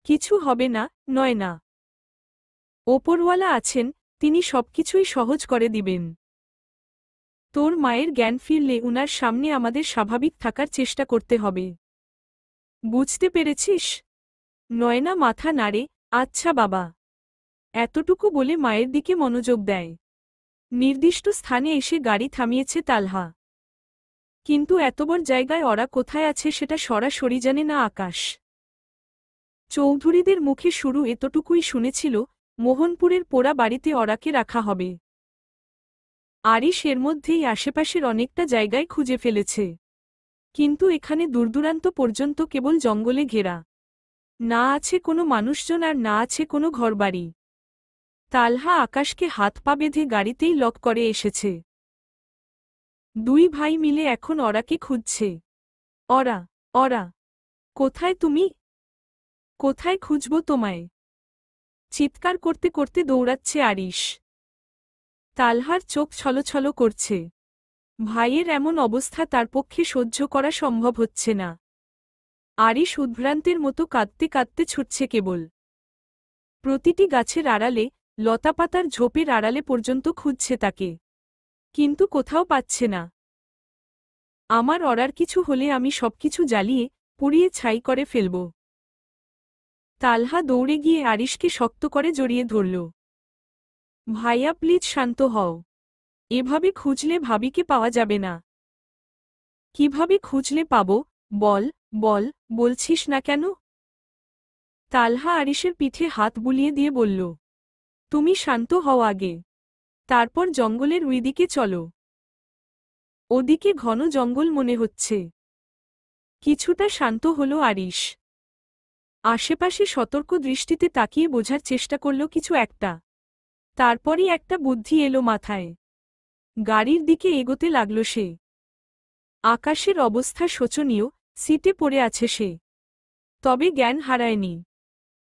কিছু হবে না নয়না। ওপরওয়ালা আছেন, তিনি সবকিছুই সহজ করে দিবেন। তোর মায়ের জ্ঞান ফিরলে উনার সামনে আমাদের স্বাভাবিক থাকার চেষ্টা করতে হবে। বুঝতে পেরেছিস? নয়না মাথা নাড়ে, আচ্ছা বাবা। এতটুকু বলে মায়ের দিকে মনোযোগ দেয়। নির্দিষ্ট স্থানে এসে গাড়ি থামিয়েছে তালহা। কিন্তু এত বড় জায়গায় ওরা কোথায় আছে সেটা সরাসরি জানে না আকাশ। চৌধুরীদের মুখে শুরু এতটুকুই শুনেছিল, মোহনপুরের পোড়া বাড়িতে ওরাকে রাখা হবে। আরিশ এর মধ্যেই আশেপাশের অনেকটা জায়গায় খুঁজে ফেলেছে। কিন্তু এখানে দূরদূরান্ত পর্যন্ত কেবল জঙ্গলে ঘেরা। না আছে কোনো মানুষজন আর না আছে কোনো ঘরবাড়ি। তালহা আকাশকে হাত পা বেঁধে গাড়িতেই লক করে এসেছে। দুই ভাই মিলে এখন অরাকে খুঁজছে। অরা, অরা, কোথায় তুমি? কোথায় খুঁজব তোমায়? চিৎকার করতে করতে দৌড়াচ্ছে আরিশ। তালহার চোখ ছলছল করছে। ভাইয়ের এমন অবস্থা তার পক্ষে সহ্য করা সম্ভব হচ্ছে না। আরিশ উদ্ভ্রান্তের মতো কাঁদতে কাঁদতে ছুটছে কেবল। প্রতিটি গাছের আড়ালে, লতাপাতার ঝোপের আড়ালে পর্যন্ত খুঁজছে তাকে। কিন্তু কোথাও পাচ্ছে না। আমার অরার কিছু হলে আমি সবকিছু জ্বালিয়ে পুড়িয়ে ছাই করে ফেলব। তালহা দৌড়ে গিয়ে আরিশকে শক্ত করে জড়িয়ে ধরল। ভাইয়া প্লিজ শান্ত হও। এভাবে খুঁজলে ভাবিকে পাওয়া যাবে না। কিভাবে খুঁজলে পাবো? বল, বল, বলছিস না কেন? তালহা আরিশের পিঠে হাত বুলিয়ে দিয়ে বলল, তুমি শান্ত হও আগে। তারপর জঙ্গলের ওইদিকে চলো। ওদিকে ঘন জঙ্গল মনে হচ্ছে। কিছুটা শান্ত হলো আরিশ। আশেপাশে সতর্ক দৃষ্টিতে তাকিয়ে বোঝার চেষ্টা করল কিছু একটা। তারপরই একটা বুদ্ধি এলো মাথায়। গাড়ির দিকে এগোতে লাগল সে। আকাশের অবস্থা শোচনীয়, সিটে পড়ে আছে সে। তবে জ্ঞান হারায়নি।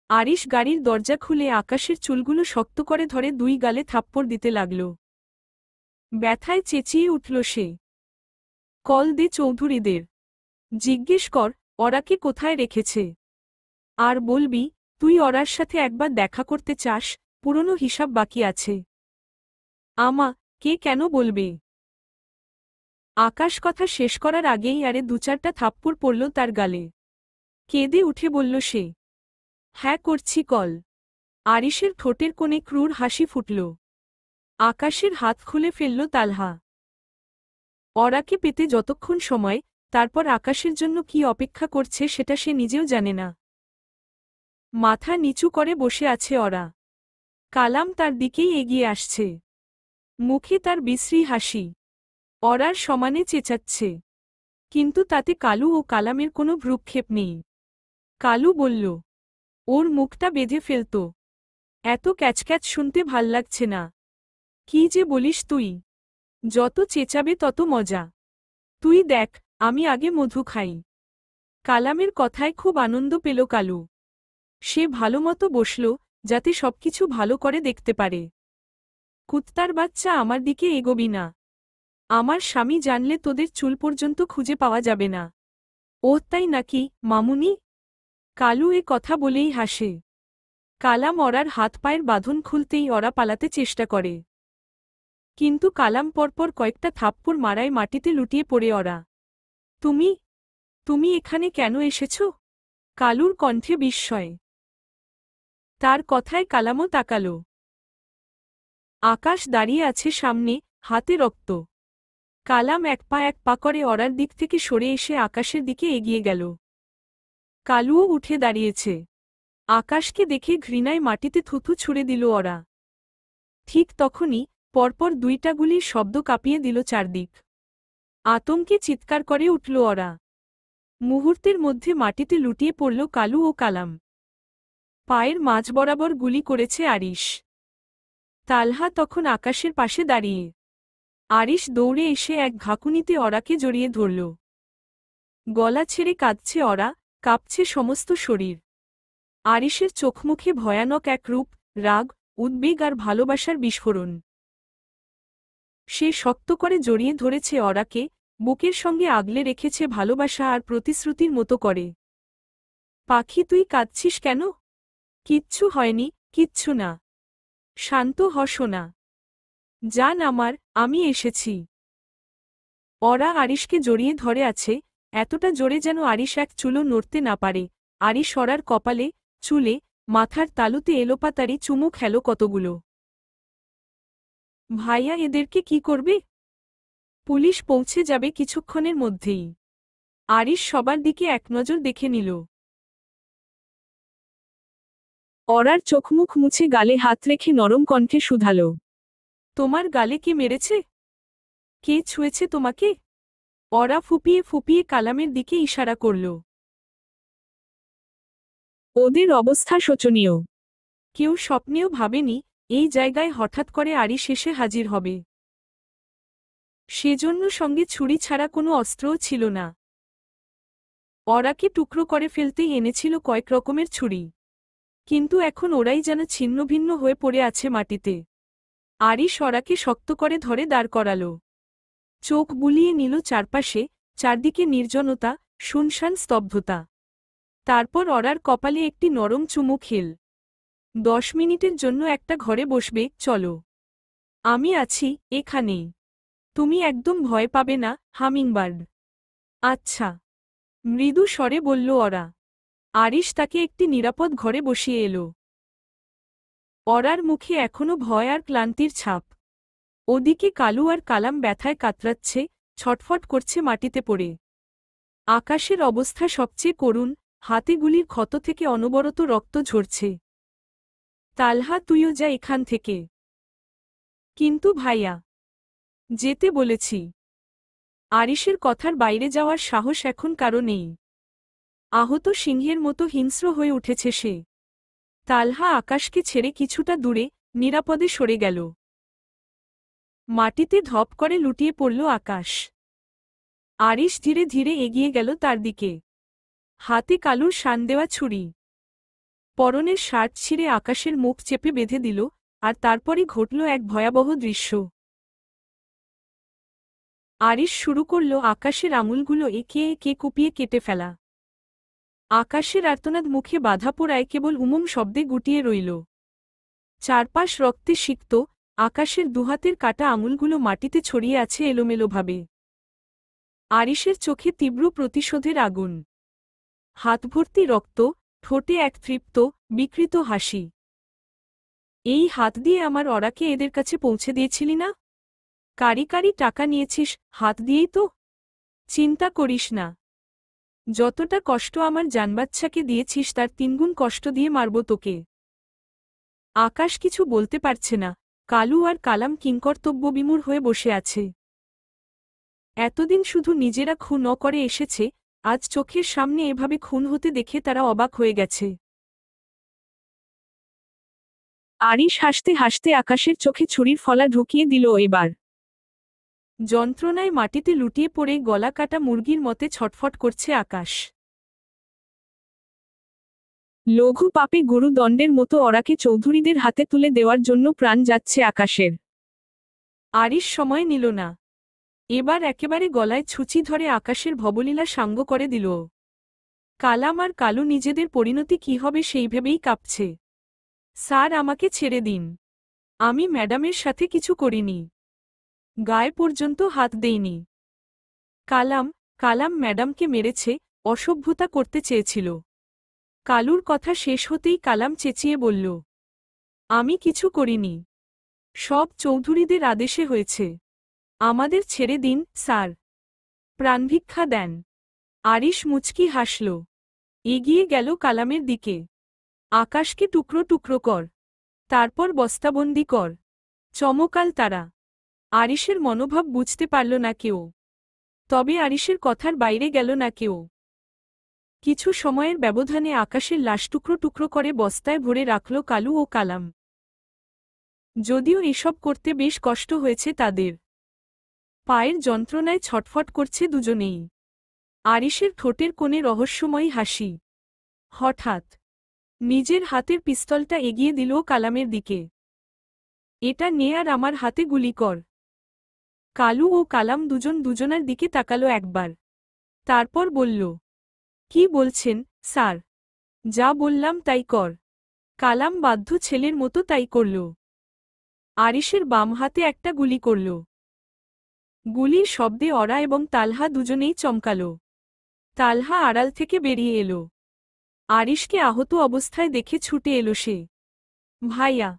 আরিশ গাড়ির দরজা খুলে আকাশের চুলগুলো শক্ত করে ধরে 2 গালে থাপ্পড় দিতে লাগল। ব্যথায় চেঁচিয়ে উঠল সে। কল দে চৌধুরীদের। জিজ্ঞেস কর ওরাকে কোথায় রেখেছে। আর বলবি তুই ওরার সাথে একবার দেখা করতে চাস, পুরনো হিসাব বাকি আছে। কে কেন বলবে। আকাশ কথা শেষ করার আগেই আরে 2-4টা থাপ্পড় পড়ল তার গালে। কেঁদে উঠে বলল সে। হ্যাঁ করছি কল। আরিশের ঠোঁটের কোণে ক্রূর হাসি ফুটল। আকাশের হাত খুলে ফেলল তালহা। ওরাকে পেতে যতক্ষণ সময়, তারপর আকাশের জন্য কি অপেক্ষা করছে সেটা সে নিজেও জানে না। মাথা নিচু করে বসে আছে ওরা। কালাম তার দিকেই এগিয়ে আসছে। মুখে তার বিশ্রী হাসি। ওরার সমানে চেঁচাচ্ছে। কিন্তু তাতে কালু ও কালামের কোনো ভ্রুক্ষেপ নেই। কালু বলল, ওর মুখটা বেঁধে ফেলত। এত ক্যাচক্যাচ শুনতে ভাল লাগছে না। কি যে বলিস তুই। যত চেঁচাবে তত মজা। তুই দেখ, আমি আগে মধু খাই। কালামের কথায় খুব আনন্দ পেল কালু। সে ভালোমতো বসল, যাতে সবকিছু ভালো করে দেখতে পারে। কুত্তার বাচ্চা আমার দিকে এগোবি না। আমার স্বামী জানলে তোদের চুল পর্যন্ত খুঁজে পাওয়া যাবে না। ওহ তাই নাকি, মামুনি? কালু এ কথা বলেই হাসে। কালাম ওরার হাত পায়ের বাঁধন খুলতেই ওরা পালাতে চেষ্টা করে। কিন্তু কালাম পরপর কয়েকটা থাপ্পড় মারায় মাটিতে লুটিয়ে পড়ে ওরা। তুমি এখানে কেন এসেছ? কালুর কণ্ঠে বিস্ময়। তার কথায় কালামও তাকাল। আকাশ দাঁড়িয়ে আছে সামনে, হাতে রক্ত। কালাম এক পা করে ওরার দিক থেকে সরে এসে আকাশের দিকে এগিয়ে গেল। কালুও উঠে দাঁড়িয়েছে। আকাশকে দেখে ঘৃণায় মাটিতে থুথু ছুঁড়ে দিল ওরা। ঠিক তখনই পরপর 2টা গুলির শব্দ কাঁপিয়ে দিল চারদিক। আতঙ্কে চিৎকার করে উঠল ওরা। মুহূর্তের মধ্যে মাটিতে লুটিয়ে পড়ল কালু ও কালাম। পায়ের মাঝ বরাবর গুলি করেছে আরিশ। তালহা তখন আকাশের পাশে দাঁড়িয়ে। আরিশ দৌড়ে এসে এক ঘাকুনিতে ওরাকে জড়িয়ে ধরল। গলা ছেড়ে কাঁদছে ওরা, কাঁপছে সমস্ত শরীর। আরিশের চোখমুখে ভয়ানক এক রূপ, রাগ, উদ্বেগ আর ভালোবাসার বিস্ফোরণ। সে শক্ত করে জড়িয়ে ধরেছে ওরাকে, বুকের সঙ্গে আগলে রেখেছে ভালোবাসা আর প্রতিশ্রুতির মতো করে। পাখি তুই কাঁদছিস কেন? কিচ্ছু হয়নি, কিচ্ছু না। শান্ত হ সোনা। জান আমার, আমি এসেছি। ওরা আরিশকে জড়িয়ে ধরে আছে, এতটা জোরে যেন আরিশ এক চুলও নড়তে না পারে। আরিশ ওরার কপালে, চুলে, মাথার তালুতে এলোপাতাড়ি চুমু খেল কতগুলো। ভাইয়া এদেরকে কি করবে? পুলিশ পৌঁছে যাবে কিছুক্ষণের মধ্যেই। আরিশ সবার দিকে এক নজর দেখে নিল। ওরার চোখমুখ মুছে গালে হাত রেখে নরম কণ্ঠে শুধাল, তোমার গালে কে মেরেছে? কে ছুঁয়েছে তোমাকে? ওরা ফুপিয়ে ফুপিয়ে কালামের দিকে ইশারা করল। ওদের অবস্থা শোচনীয়। কেউ স্বপ্নেও ভাবেনি এই জায়গায় হঠাৎ করে আরিশ এসে হাজির হবে। সেজন্য সঙ্গে ছুরি ছাড়া কোনো অস্ত্রও ছিল না। ওরাকে টুকরো করে ফেলতেই এনেছিল কয়েক রকমের ছুরি। কিন্তু এখন ওরাই যেন ছিন্নভিন্ন হয়ে পড়ে আছে মাটিতে। আরিশ ওরাকে শক্ত করে ধরে দাঁড় করাল। চোখ বুলিয়ে নিল চারপাশে, চারদিকে নির্জনতা, শুনশান স্তব্ধতা। তারপর ওরার কপালে একটি নরম চুমু খেল। 10 মিনিটের জন্য একটা ঘরে বসবে, চলো। আমি আছি, এখানেই। তুমি একদম ভয় পাবে না, হামিংবার্ড। আচ্ছা। মৃদু স্বরে বলল ওরা। আরিশ তাকে একটি নিরাপদ ঘরে বসিয়ে এলো। ওরার মুখে এখনো ভয় আর ক্লান্তির ছাপ। ওদিকে কালু আর কালাম ব্যথায় কাতরাচ্ছে, ছটফট করছে মাটিতে পড়ে। আকাশের অবস্থা সবচেয়ে করুণ, হাতে গুলির ক্ষত থেকে অনবরত রক্ত ঝরছে। তালহা তুইও যা এখান থেকে। কিন্তু ভাইয়া। যেতে বলেছি। আরিশের কথার বাইরে যাওয়ার সাহস এখন কারো নেই। আহত সিংহের মতো হিংস্র হয়ে উঠেছে সে। তালহা আকাশকে ছেড়ে কিছুটা দূরে, নিরাপদে সরে গেল। মাটিতে ধপ করে লুটিয়ে পড়ল আকাশ। আরিশ ধীরে ধীরে এগিয়ে গেল তার দিকে। হাতে কালুর শান দেওয়া ছুরি। পরনের শার্ট ছিঁড়ে আকাশের মুখ চেপে বেঁধে দিল, আর তারপরই ঘটল এক ভয়াবহ দৃশ্য। আরিশ শুরু করল আকাশের আঙুলগুলো একে একে কুপিয়ে কেটে ফেলা। আকাশের আর্তনাদ মুখে বাধা পড়ায় কেবল উমম শব্দে গুটিয়ে রইল। চারপাশ রক্তে সিক্ত, আকাশের দুহাতের কাটা আঙুলগুলো মাটিতে ছড়িয়ে আছে এলোমেলোভাবে। আরিশের চোখে তীব্র প্রতিশোধের আগুন। হাত ভর্তি রক্ত, ঠোঁটে এক তৃপ্ত, বিকৃত হাসি। এই হাত দিয়ে আমার অরাকে এদের কাছে পৌঁছে দিয়েছিলি না? কারি কারি টাকা নিয়েছিস, হাত দিয়েই তো। চিন্তা করিস না, যতটা কষ্ট আমার জানবাচ্চাকে দিয়েছিস তার তিনগুণ কষ্ট দিয়ে মারব তোকে। আকাশ কিছু বলতে পারছে না, কালু আর কালাম কিংকর্তব্যবিমূঢ় হয়ে বসে আছে। এতদিন শুধু নিজেরা খুন করে এসেছে, আজ চোখের সামনে এভাবে খুন হতে দেখে তারা অবাক হয়ে গেছে। আরিশ হাসতে হাসতে আকাশের চোখে ছুরির ফলা ঢুকিয়ে দিল এবার। যন্ত্রণায় মাটিতে লুটিয়ে পড়ে গলা কাটা মুরগির মতে ছটফট করছে আকাশ। লঘু পাপে গুরুদণ্ডের মতো অরাকে চৌধুরীদের হাতে তুলে দেওয়ার জন্য প্রাণ যাচ্ছে আকাশের। আরিশ সময় নিল না, এবার একেবারে গলায় ছুঁচি ধরে আকাশের ভবলীলা সাঙ্গ করে দিল। কালাম আর কালু নিজেদের পরিণতি কি হবে সেই ভেবেই কাঁপছে। স্যার, আমাকে ছেড়ে দিন, আমি ম্যাডামের সাথে কিছু করিনি, গায়ে পর্যন্ত হাত দেইনি। কালাম ম্যাডামকে মেরেছে, অসভ্যতা করতে চেয়েছিল। কালুর কথা শেষ হতেই কালাম চেঁচিয়ে বলল, আমি কিছু করিনি, সব চৌধুরীদের আদেশে হয়েছে, আমাদের ছেড়ে দিন স্যার, প্রাণভিক্ষা দেন। আরিশ মুচকি হাসল, এগিয়ে গেল কালামের দিকে। আকাশকে টুকরো টুকরো কর, তারপর বস্তাবন্দি কর, চমকাল তারা। আরিশের মনোভাব বুঝতে পারল না কেউ, তবে আরিশের কথার বাইরে গেল না কেউ। কিছু সময়ের ব্যবধানে আকাশের লাশ টুকরো টুকরো করে বস্তায় ভরে রাখল কালু ও কালাম। যদিও এসব করতে বেশ কষ্ট হয়েছে তাদের। পায়ের যন্ত্রণায় ছটফট করছে দুজনেই। আরিশের ঠোঁটের কোণে রহস্যময়ী হাসি। হঠাৎ নিজের হাতের পিস্তলটা এগিয়ে দিল কালামের দিকে। এটা নে আর আমার হাতে গুলি কর। কালু ও কালাম দুজন দুজনার দিকে তাকালো একবার, তারপর বলল, কি বলছেন স্যার? যা বললাম তাই কর। কালাম বাধ্য ছেলের মতো তাই করল। আরিশের বাম হাতে একটা গুলি করল। গুলির শব্দে অরা এবং তালহা দুজনেই চমকাল। তালহা আড়াল থেকে বেরিয়ে এলো। আরিশকে আহত অবস্থায় দেখে ছুটে এলো সে। ভাইয়া,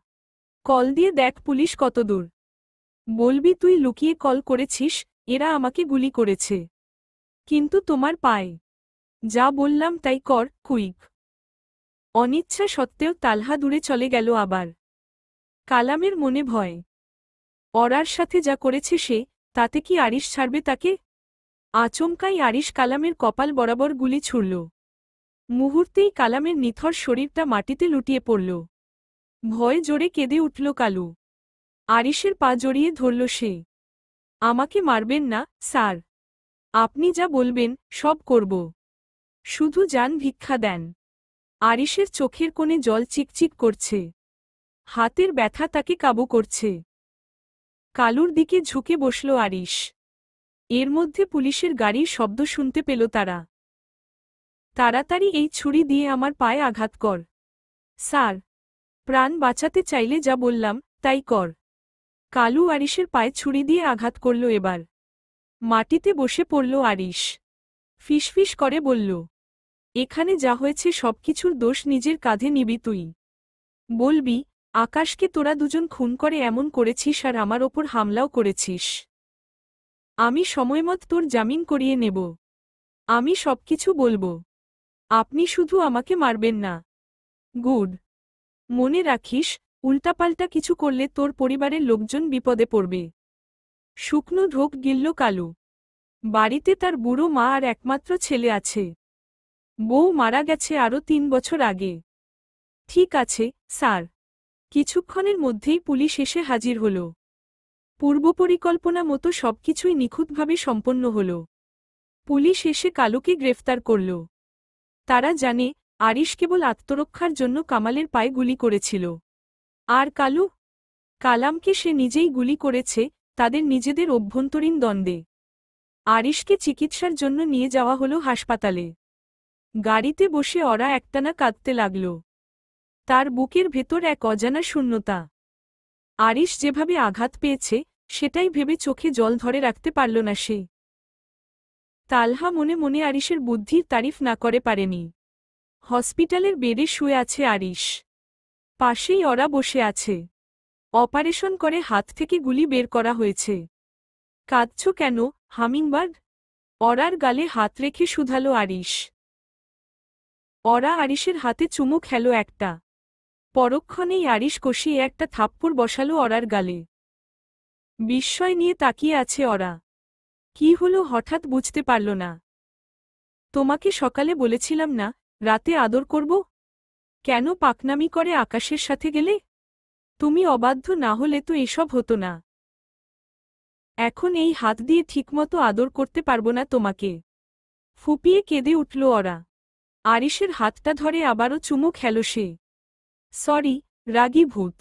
কল দিয়ে দেখ পুলিশ কতদূর। বলবি তুই লুকিয়ে কল করেছিস, এরা আমাকে গুলি করেছে। কিন্তু তোমার পায়ে। যা বললাম তাই কর, কুইক। অনিচ্ছা সত্ত্বেও তালহা দূরে চলে গেল আবার। কালামের মনে ভয়। অরার সাথে যা করেছে সে, তাতে কি আরিশ ছাড়বে তাকে? আচমকাই আরিশ কালামের কপাল বরাবর গুলি ছুড়ল। মুহূর্তেই কালামের নিথর শরীরটা মাটিতে লুটিয়ে পড়ল। ভয়ে জোরে কেঁদে উঠল কালু। আরিশের পা জড়িয়ে ধরল সে। আমাকে মারবেন না স্যার, আপনি যা বলবেন সব করব, শুধু যান ভিক্ষা দেন। আরিশের চোখের কোণে জল চিকচিক করছে। হাতের ব্যথা তাকে কাবু করছে। কালুর দিকে ঝুঁকে বসল আরিশ। এর মধ্যে পুলিশের গাড়ির শব্দ শুনতে পেল তারা। তাড়াতাড়ি এই ছুরি দিয়ে আমার পায়ে আঘাত কর স্যার, প্রাণ বাঁচাতে চাইলে যা বললাম তাই কর। কালু আরিশের পায়ে ছুরি দিয়ে আঘাত করল এবার। মাটিতে বসে পড়ল আরিশ। ফিসফিস করে বলল, এখানে যা হয়েছে সবকিছুর দোষ নিজের কাঁধে নিবি তুই। বলবি আকাশকে তোরা দুজন খুন করে এমন করেছিস আর আমার ওপর হামলাও করেছিস। আমি সময়মত তোর জামিন করিয়ে নেব। আমি সবকিছু বলবো, আপনি শুধু আমাকে মারবেন না। গুড। মনে রাখিস, উল্টাপাল্টা কিছু করলে তোর পরিবারের লোকজন বিপদে পড়বে। শুকনো ঢোক গিলল কালু। বাড়িতে তার বুড়ো মা আর একমাত্র ছেলে আছে। বউ মারা গেছে আরও 3 বছর আগে। ঠিক আছে স্যার। কিছুক্ষণের মধ্যেই পুলিশ এসে হাজির হল। পূর্বপরিকল্পনা মতো সবকিছুই নিখুঁতভাবে সম্পন্ন হল। পুলিশ এসে কালুকে গ্রেফতার করল। তারা জানে আরিশ কেবল আত্মরক্ষার জন্য কামালের পায়ে গুলি করেছিল। আর কালু? কালামকে সে নিজেই গুলি করেছে, তাদের নিজেদের অভ্যন্তরীণ দ্বন্দ্বে। আরিশকে চিকিৎসার জন্য নিয়ে যাওয়া হলো হাসপাতালে। গাড়িতে বসে ওরা একটানা কাঁদতে লাগল। তার বুকের ভেতর এক অজানা শূন্যতা। আরিশ যেভাবে আঘাত পেয়েছে সেটাই ভেবে চোখে জল ধরে রাখতে পারল না সে। তালহা মনে মনে আরিশের বুদ্ধির তারিফ না করে পারেনি। হসপিটালের বেডে শুয়ে আছে আরিশ। পাশেই ওরা বসে আছে। অপারেশন করে হাত থেকে গুলি বের করা হয়েছে। কাঁদছ কেন, হামিংবার্ড? ওরার গালে হাত রেখে শুধালো আরিশ। ওরা আরিশের হাতে চুমু খেল একটা। পরক্ষণেই আরিশ কষিয়ে একটা থাপ্পড় বসালো ওরার গালে। বিস্ময় নিয়ে তাকিয়ে আছে ওরা। কি হলো হঠাৎ বুঝতে পারল না। তোমাকে সকালে বলেছিলাম না রাতে আদর করব? কেন পাকনামি করে আকাশের সাথে গেলে? তুমি অবাধ্য না হলে তো এসব হতো না। এখন এই হাত দিয়ে ঠিকমতো আদর করতে পারবো না তোমাকে। ফুপিয়ে কেঁদে উঠল ওরা। আরিশের হাতটা ধরে আবারও চুমু খেল সে। সরি, রাগী ভূত।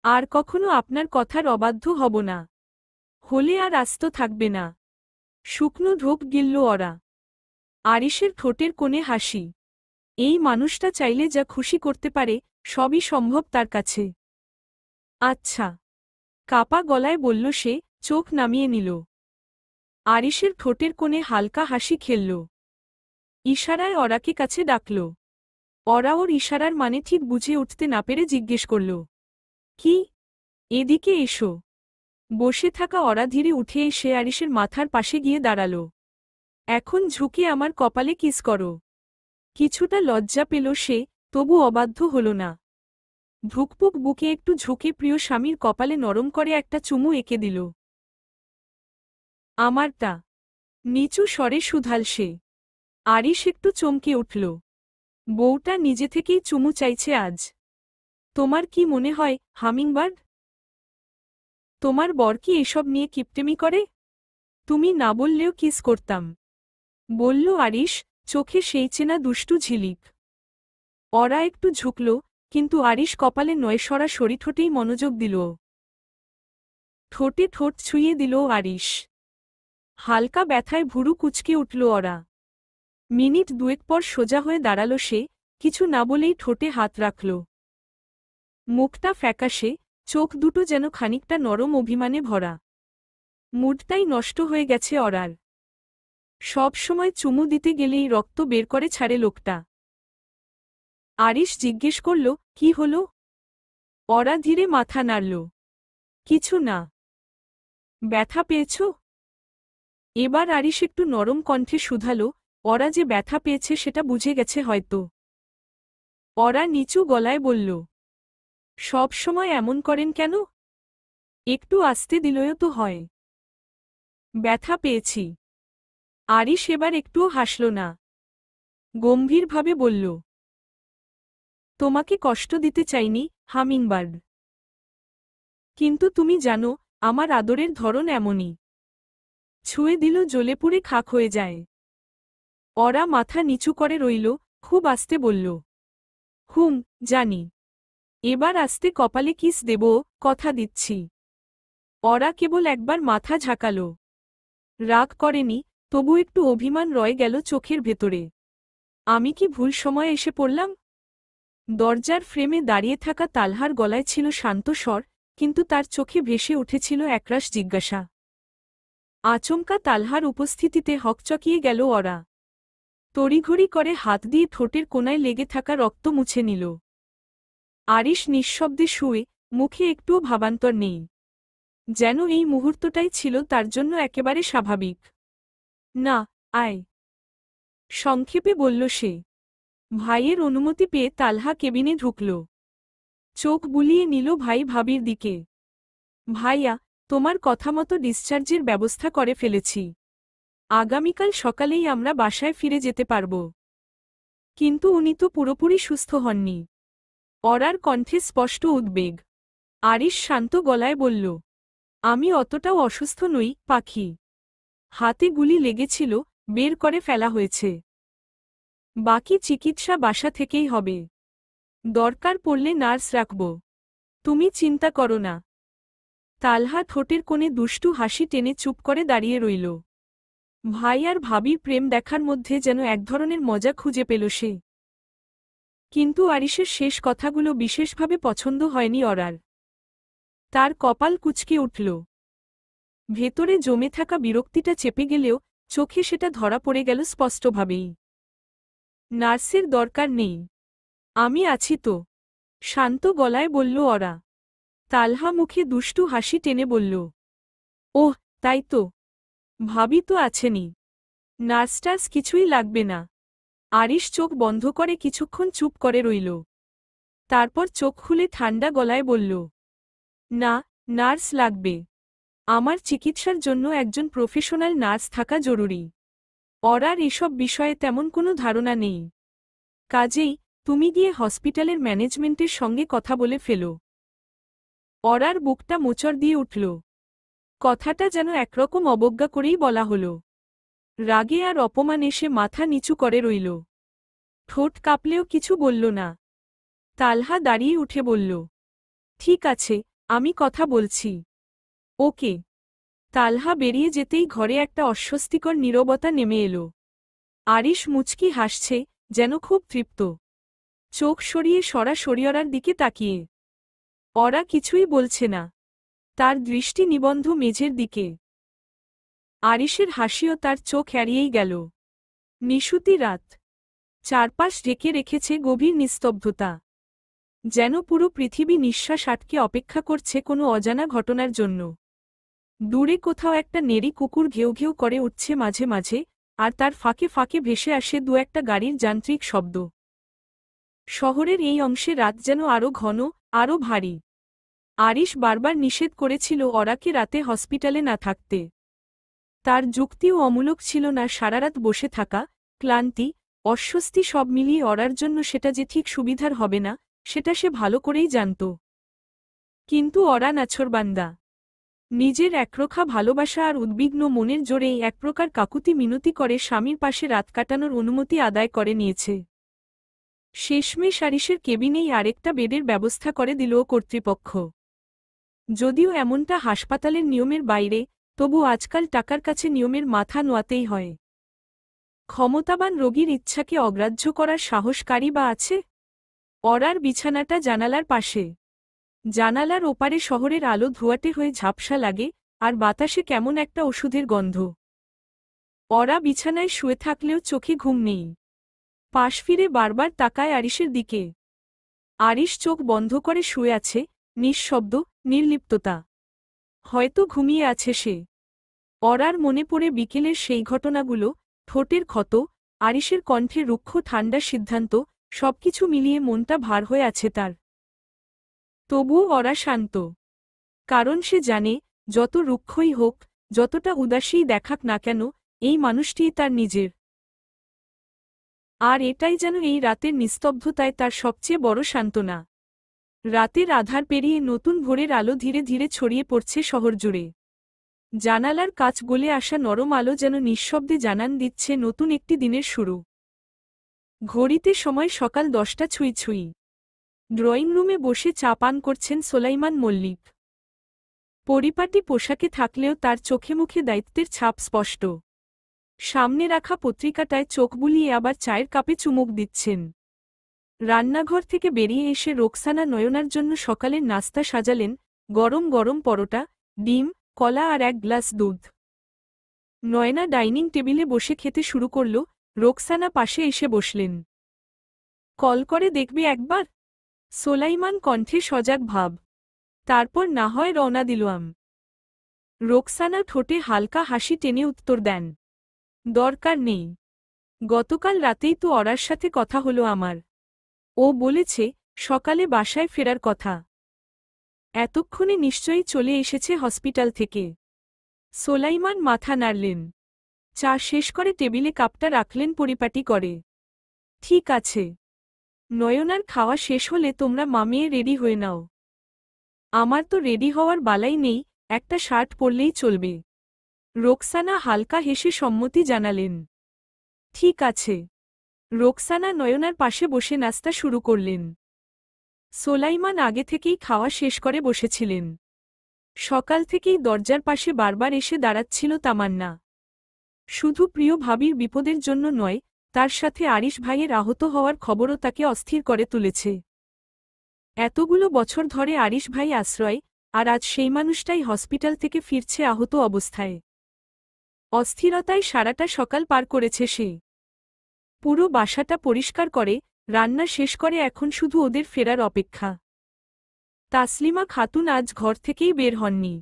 আর কখনো আপনার কথার অবাধ্য হব না। হলে আর আস্ত থাকবে না। শুকনো ঢোক গিলল ওরা। আরিশের ঠোঁটের কোণে হাসি। এই মানুষটা চাইলে যা খুশি করতে পারে সবই সম্ভব তার কাছে। আচ্ছা, কাপা গলায় বলল সে, চোখ নামিয়ে নিল। আরিশের ঠোঁটের কোণে হালকা হাসি খেলল। ইশারায় ওরাকে কাছে ডাকল। ওরা ওর ইশারার মানে ঠিক বুঝে উঠতে না পেরে জিজ্ঞেস করল, কি? এদিকে এসো। বসে থাকা ওরা ধীরে উঠে এসে আরিশের মাথার পাশে গিয়ে দাঁড়াল। এখন ঝুঁকে আমার কপালে কিস করো। কিছুটা লজ্জা পেল সে, তবু অবাধ্য হল না। ধুকপুক বুকে একটু ঝুঁকে প্রিয় স্বামীর কপালে নরম করে একটা চুমু এঁকে দিল। আমারটা, নিচু স্বরে শুধাল সে। আরিশ একটু চমকে উঠল। বউটা নিজে থেকেই চুমু চাইছে আজ। তোমার কি মনে হয়, হামিংবার্ড? তোমার বর কি এসব নিয়ে কিপটেমি করে? তুমি না বললেও কিস করতাম, বলল আরিশ, চোখে সেই চেনা দুষ্টু ঝিলিক। ওরা একটু ঝুঁকল, কিন্তু আরিশ কপালে নয় সরাসরি ঠোঁটেই মনোযোগ দিল। ঠোঁটে ঠোঁট ছুঁয়ে দিল আরিশ। হালকা ব্যথায় ভুরু কুঁচকে উঠল ওরা। মিনিট দুয়েক পর সোজা হয়ে দাঁড়াল সে, কিছু না বলেই ঠোঁটে হাত রাখল। মুখটা ফ্যাকাশে, চোখ দুটো যেন খানিকটা নরম অভিমানে ভরা। মুডটাই নষ্ট হয়ে গেছে ওরার। সব সময় চুমু দিতে গেলেই রক্ত বের করে ছাড়ে লোকটা। আরিশ জিজ্ঞেস করল, কি হলো? ওরা ধীরে মাথা নাড়ল। কিছু না। ব্যথা পেয়েছ? এবার আরিশ একটু নরম কণ্ঠে শুধালো, ওরা যে ব্যথা পেয়েছে সেটা বুঝে গেছে হয়তো। ওরা নিচু গলায় বলল, সব সময় এমন করেন কেন? একটু আস্তে দিলেও তো হয়। ব্যথা পেয়েছি। আরিশ এবার একটুও হাসল না। গম্ভীরভাবে বলল, তোমাকে কষ্ট দিতে চাইনি, হামিংবার্ড। কিন্তু তুমি জানো আমার আদরের ধরন এমনই। ছুঁয়ে দিল জ্বলে পুড়ে খাক হয়ে যায়। ওরা মাথা নিচু করে রইল, খুব আস্তে বলল, হুম, জানি। এবার আস্তে কপালে কিস দেব, কথা দিচ্ছি। ওরা কেবল একবার মাথা ঝাঁকাল। রাগ করেনি, তবু একটু অভিমান রয়ে গেল চোখের ভেতরে। আমি কি ভুল সময়ে এসে পড়লাম? দরজার ফ্রেমে দাঁড়িয়ে থাকা তালহার গলায় ছিল শান্ত স্বর, কিন্তু তার চোখে ভেসে উঠেছিল একরাশ জিজ্ঞাসা। আচমকা তালহার উপস্থিতিতে হকচকিয়ে গেল ওরা। তড়িঘড়ি করে হাত দিয়ে ঠোঁটের কোনায় লেগে থাকা রক্ত মুছে নিল। আরিশ নিঃশব্দে শুয়ে, মুখে একটুও ভাবান্তর নেই। যেন এই মুহূর্তটাই ছিল তার জন্য একেবারে স্বাভাবিক। না, আয়, সংক্ষেপে বলল সে। ভাইয়ের অনুমতি পেয়ে তালহা কেবিনে ঢুকল। চোখ বুলিয়ে নিল ভাই ভাবির দিকে। ভাইয়া, তোমার কথামতো ডিসচার্জের ব্যবস্থা করে ফেলেছি। আগামীকাল সকালেই আমরা বাসায় ফিরে যেতে পারব। কিন্তু উনি তো পুরোপুরি সুস্থ হননি। ওরার কণ্ঠে স্পষ্ট উদ্বেগ। আরিশ শান্ত গলায় বলল, আমি অতটাও অসুস্থ নই, পাখি। হাতে গুলি লেগেছিল, বের করে ফেলা হয়েছে। বাকি চিকিৎসা বাসা থেকেই হবে। দরকার পড়লে নার্স রাখব, তুমি চিন্তা করো না। তালহা ঠোঁটের কোণে দুষ্টু হাসি টেনে চুপ করে দাঁড়িয়ে রইল। ভাই আর ভাবির প্রেম দেখার মধ্যে যেন এক ধরনের মজা খুঁজে পেল সে। কিন্তু আরিশের শেষ কথাগুলো বিশেষভাবে পছন্দ হয়নি অরার। তার কপাল কুঁচকে উঠল। ভেতরে জমে থাকা বিরক্তিটা চেপে গেলেও চোখে সেটা ধরা পড়ে গেল স্পষ্টভাবেই। নার্সের দরকার নেই, আমি আছি তো, শান্ত গলায় বলল অরা। তালহা মুখে দুষ্টু হাসি টেনে বলল, ওহ তাই তো, ভাবি তো আছেনি, নার্স টার্স কিছুই লাগবে না। আরিশ চোখ বন্ধ করে কিছুক্ষণ চুপ করে রইল। তারপর চোখ খুলে ঠান্ডা গলায় বলল, না, নার্স লাগবে। আমার চিকিৎসার জন্য একজন প্রফেশনাল নার্স থাকা জরুরি। অরার এসব বিষয়ে তেমন কোনো ধারণা নেই। কাজেই তুমি গিয়ে হসপিটালের ম্যানেজমেন্টের সঙ্গে কথা বলে ফেলো। অরার বুকটা মোচড় দিয়ে উঠল। কথাটা যেন একরকম অবজ্ঞা করেই বলা হল। রাগে আর অপমানে সে মাথা নিচু করে রইল। ঠোঁট কাঁপলেও কিছু বলল না। তালহা দাঁড়িয়ে উঠে বলল, ঠিক আছে, আমি কথা বলছি। ওকে। তালহা বেরিয়ে যেতেই ঘরে একটা অস্বস্তিকর নীরবতা নেমে এলো। আরিশ মুচকি হাসছে, যেন খুব তৃপ্ত। চোখ সরিয়ে সরাসরি অরার দিকে তাকিয়ে। অরা কিছুই বলছে না, তার দৃষ্টি নিবন্ধ মেঝের দিকে। আরিশের হাসিও তার চোখ এড়িয়েই গেল। নিশুতি রাত, চারপাশ ঢেকে রেখেছে গভীর নিস্তব্ধতা। যেন পুরো পৃথিবী নিঃশ্বাস আটকে অপেক্ষা করছে কোনো অজানা ঘটনার জন্য। দূরে কোথাও একটা নেড়ি কুকুর ঘেউ ঘেউ করে উঠছে মাঝে মাঝে, আর তার ফাঁকে ফাঁকে ভেসে আসে দু একটা গাড়ির যান্ত্রিক শব্দ। শহরের এই অংশে রাত যেন আরও ঘন, আরও ভারী। আরিশ বারবার নিষেধ করেছিল অরাকে রাতে হসপিটালে না থাকতে। তার যুক্তিও অমূলক ছিল না। সারারাত বসে থাকা, ক্লান্তি, অস্বস্তি সব মিলিয়ে অরার জন্য সেটা যে ঠিক সুবিধার হবে না, সেটা সে ভালো করেই জানত। কিন্তু অরা নাছোড়বান্দা। নিজের একরোখা ভালোবাসা আর উদ্বিগ্ন মনের জোরেই এক প্রকার কাকুতি মিনতি করে স্বামীর পাশে রাত কাটানোর অনুমতি আদায় করে নিয়েছে। শেষমেশ আরিশের কেবিনেই আরেকটা বেডের ব্যবস্থা করে দিল কর্তৃপক্ষ। যদিও এমনটা হাসপাতালের নিয়মের বাইরে, তবু আজকাল টাকার কাছে নিয়মের মাথা নোয়াতেই হয়। ক্ষমতাবান রোগীর ইচ্ছাকে অগ্রাহ্য করার সাহসকারী বা আছে? অরার বিছানাটা জানালার পাশে। জানালার ওপারে শহরের আলো ধোঁয়াটে হয়ে ঝাপসা লাগে, আর বাতাসে কেমন একটা ওষুধের গন্ধ। অরা বিছানায় শুয়ে থাকলেও চোখে ঘুম নেই। পাশ ফিরে বারবার তাকায় আরিশের দিকে। আরিশ চোখ বন্ধ করে শুয়ে আছে, নিঃশব্দ, নির্লিপ্ততা। হয়তো ঘুমিয়ে আছে সে। অরার মনে পড়ে বিকেলের সেই ঘটনাগুলো, ঠোঁটের ক্ষত, আরিশের কণ্ঠে রুক্ষ ঠান্ডা সিদ্ধান্ত, সবকিছু মিলিয়ে মনটা ভার হয়ে আছে তার। তবুও অরা শান্ত। কারণ সে জানে, যত রুক্ষই হোক, যতটা উদাসীই দেখাক না কেন, এই মানুষটিই তার নিজের। আর এটাই যেন এই রাতের নিস্তব্ধতায় তার সবচেয়ে বড় সান্ত্বনা। রাতের আধার পেরিয়ে নতুন ভোরের আলো ধীরে ধীরে ছড়িয়ে পড়ছে শহর জুড়ে। জানালার কাচ গলে আসা নরম আলো যেন নিঃশব্দে জানান দিচ্ছে নতুন একটি দিনের শুরু। ঘড়িতে সময় সকাল 10টা ছুঁই ছুঁই। ড্রয়িং রুমে বসে চা পান করছেন সোলাইমান মল্লিক। পরিপাটি পোশাকে থাকলেও তার চোখে মুখে দায়িত্বের ছাপ স্পষ্ট। সামনে রাখা পত্রিকাটায় চোখ বুলিয়ে আবার চায়ের কাপে চুমুক দিচ্ছেন। রান্নাঘর থেকে বেরিয়ে এসে রোকসানা নয়নার জন্য সকালের নাস্তা সাজালেন, গরম গরম পরোটা, ডিম, কলা আর এক গ্লাস দুধ। নয়না ডাইনিং টেবিলে বসে খেতে শুরু করল, রোকসানা পাশে এসে বসলেন। কল করে দেখবে একবার? সোলাইমান কণ্ঠে সজাগ ভাব। তারপর না হয় রওনা দিলাম। রোকসানা ঠোঁটে হালকা হাসি টেনে উত্তর দেন, দরকার নেই। গতকাল রাতেই তো অরার সাথে কথা হলো আমার। ও বলেছে সকালে বাসায় ফেরার কথা। এতক্ষণে নিশ্চয়ই চলে এসেছে হসপিটাল থেকে। সোলাইমান মাথা নাড়লেন। চা শেষ করে টেবিলে কাপটা রাখলেন পরিপাটি করে। ঠিক আছে। নয়নার খাওয়া শেষ হলে তোমরা মামিয়ে রেডি হয়ে নাও। আমার তো রেডি হওয়ার বালাই নেই, একটা শার্ট পরলেই চলবে। রোকসানা হালকা হেসে সম্মতি জানালেন। ঠিক আছে। রোকসানা নয়নার পাশে বসে নাস্তা শুরু করলেন। সোলাইমান আগে থেকেই খাওয়া শেষ করে বসেছিলেন। সকাল থেকেই দরজার পাশে বারবার এসে দাঁড়াচ্ছিল তামান্না। শুধু প্রিয় ভাবির বিপদের জন্য নয়, তার সাথে আরিশ ভাইয়ের আহত হওয়ার খবরও তাকে অস্থির করে তুলেছে। এতগুলো বছর ধরে আরিশ ভাই আশ্রয়, আর আজ সেই মানুষটাই হসপিটাল থেকে ফিরছে আহত অবস্থায়। অস্থিরতায় সারাটা সকাল পার করেছে সে। পুরো বাসাটা পরিষ্কার করে, রান্না শেষ করে এখন শুধু ওদের ফেরার অপেক্ষা। তাসলিমা খাতুন আজ ঘর থেকেই বের হননি।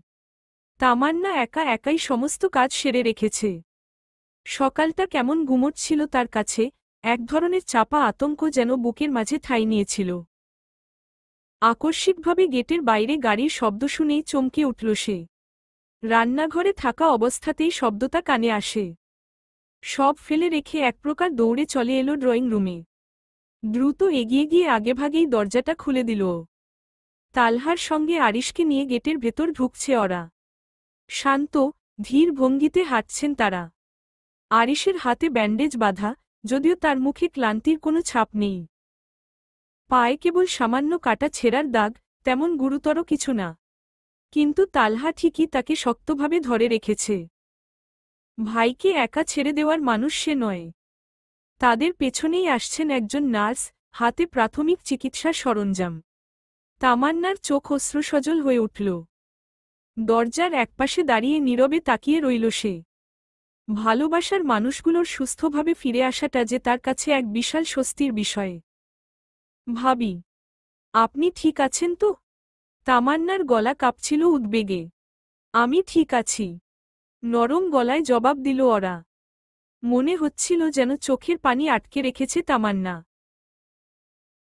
তামান্না একা একাই সমস্ত কাজ সেরে রেখেছে। সকালটা কেমন গুমোট ছিল তার কাছে, এক ধরনের চাপা আতঙ্ক যেন বুকের মাঝে ঠাঁই নিয়েছিল। আকস্মিকভাবে গেটের বাইরে গাড়ির শব্দ শুনেই চমকে উঠল সে। রান্নাঘরে থাকা অবস্থাতেই শব্দটা কানে আসে। সব ফেলে রেখে এক প্রকার দৌড়ে চলে এলো ড্রয়িং রুমে। দ্রুত এগিয়ে গিয়ে আগেভাগেই দরজাটা খুলে দিল। তালহার সঙ্গে আরিশকে নিয়ে গেটের ভেতর ঢুকছে ওরা। শান্ত, ধীর ভঙ্গিতে হাঁটছেন তারা। আরিশের হাতে ব্যান্ডেজ বাঁধা, যদিও তার মুখে ক্লান্তির কোনো ছাপ নেই। পায়ে কেবল সামান্য কাটা ছেঁড়ার দাগ, তেমন গুরুতর কিছু না। কিন্তু তালহা ঠিকই তাকে শক্তভাবে ধরে রেখেছে। ভাইকে একা ছেড়ে দেওয়ার মানুষ সে নয়। তাদের পেছনেই আসছেন একজন নার্স, হাতে প্রাথমিক চিকিৎসার সরঞ্জাম। তামান্নার চোখ অশ্রুসজল হয়ে উঠল। দরজার একপাশে দাঁড়িয়ে নীরবে তাকিয়ে রইল সে। ভালোবাসার মানুষগুলোর সুস্থভাবে ফিরে আসাটা যে তার কাছে এক বিশাল স্বস্তির বিষয়। ভাবি, আপনি ঠিক আছেন তো? তামান্নার গলা কাঁপছিল উদ্বেগে। আমি ঠিক আছি, নরম গলায় জবাব দিল ওরা। মনে হচ্ছিল যেন চোখের পানি আটকে রেখেছে তামান্না।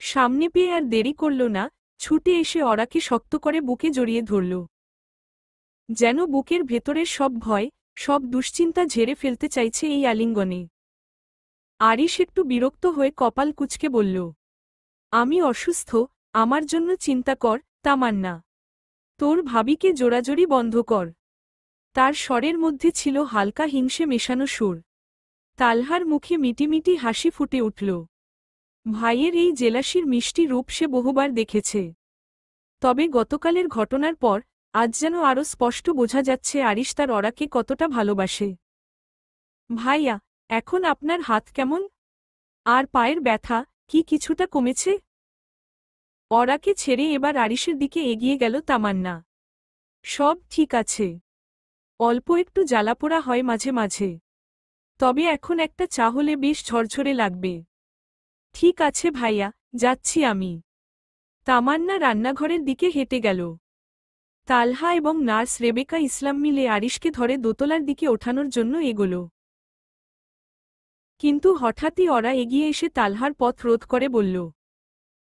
সামনে পেয়ে আর দেরি করল না, ছুটে এসে ওরাকে শক্ত করে বুকে জড়িয়ে ধরল। যেন বুকের ভেতরের সব ভয়, সব দুশ্চিন্তা ঝেড়ে ফেলতে চাইছে এই আলিঙ্গনে। আরিশ একটু বিরক্ত হয়ে কপাল কুঁচকে বলল, আমি অসুস্থ, আমার জন্য চিন্তা কর, তামান্না। তোর ভাবিকে জোরাজোরি বন্ধ কর। তার স্বরের মধ্যে ছিল হালকা হিংসে মেশানো সুর। তালহার মুখে মিটিমিটি হাসি ফুটে উঠল। ভাইয়ের এই জেলাসির মিষ্টি রূপ সে বহুবার দেখেছে। তবে গতকালের ঘটনার পর আজ যেন আরও স্পষ্ট বোঝা যাচ্ছে আরিশ তার ওরাকে কতটা ভালোবাসে। ভাইয়া, এখন আপনার হাত কেমন? আর পায়ের ব্যথা কি কিছুটা কমেছে? ওরাকে ছেড়ে এবার আরিশের দিকে এগিয়ে গেল তামান্না। সব ঠিক আছে। অল্প একটু জ্বালাপোড়া হয় মাঝে মাঝে। তবে এখন একটা চা হলে বেশ ঝরঝরে লাগবে। ঠিক আছে ভাইয়া, যাচ্ছি আমি। তামান্না রান্নাঘরের দিকে হেঁটে গেল। তালহা এবং নার্স রেবেকা ইসলাম মিলে আরিশকে ধরে দোতলার দিকে ওঠানোর জন্য এগোল। কিন্তু হঠাৎই ওরা এগিয়ে এসে তালহার পথ রোধ করে বলল,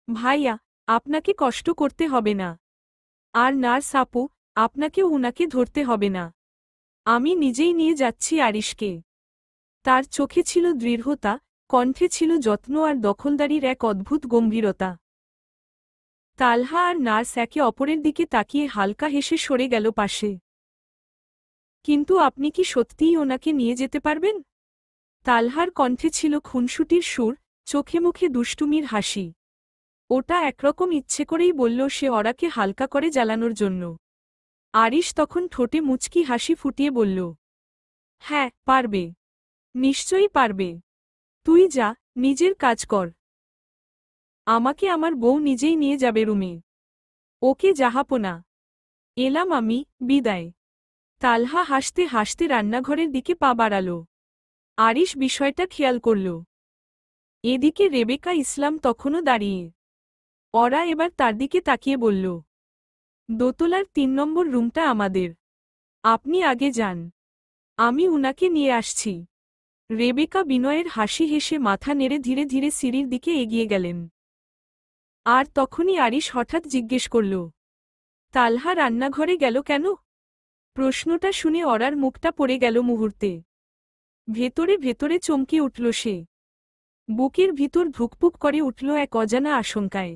ভাইয়া, আপনাকে কষ্ট করতে হবে না। আর নার্স আপু, আপনাকেও উনাকে ধরতে হবে না। আমি নিজেই নিয়ে যাচ্ছি আরিশকে। তার চোখে ছিল দৃঢ়তা, কণ্ঠে ছিল যত্ন আর দখলদারির এক অদ্ভুত গম্ভীরতা। তালহা আর নার্স একে অপরের দিকে তাকিয়ে হালকা হেসে সরে গেল পাশে। কিন্তু আপনি কি সত্যিই ওনাকে নিয়ে যেতে পারবেন? তালহার কণ্ঠে ছিল খুনসুটির সুর, চোখে মুখে দুষ্টুমির হাসি। ওটা একরকম ইচ্ছে করেই বলল সে ওরাকে হালকা করে জ্বালানোর জন্য। আরিশ তখন ঠোঁটে মুচকি হাসি ফুটিয়ে বলল, হ্যাঁ, পারবে। নিশ্চয়ই পারবে। তুই যা, নিজের কাজ কর। আমাকে আমার বউ নিজেই নিয়ে যাবে রুমে। ওকে জাহাপনা। এলাম আমি, বিদায়। তালহা হাসতে হাসতে রান্নাঘরের দিকে পা বাড়াল। আরিশ বিষয়টা খেয়াল করল। এদিকে রেবেকা ইসলাম তখনও দাঁড়িয়ে। ওরা এবার তার দিকে তাকিয়ে বলল, দোতলার ৩ নম্বর রুমটা আমাদের। আপনি আগে যান, আমি উনাকে নিয়ে আসছি। রেবেকা বিনয়ের হাসি হেসে মাথা নেড়ে ধীরে ধীরে সিঁড়ির দিকে এগিয়ে গেলেন। আর তখনই আরিশ হঠাৎ জিজ্ঞেস করল, তালহা রান্নাঘরে গেল কেন? প্রশ্নটা শুনে ওরার মুখটা পড়ে গেল মুহূর্তে। ভেতরে ভেতরে চমকে উঠল সে। বুকের ভিতর ধুকপুক করে উঠল এক অজানা আশঙ্কায়।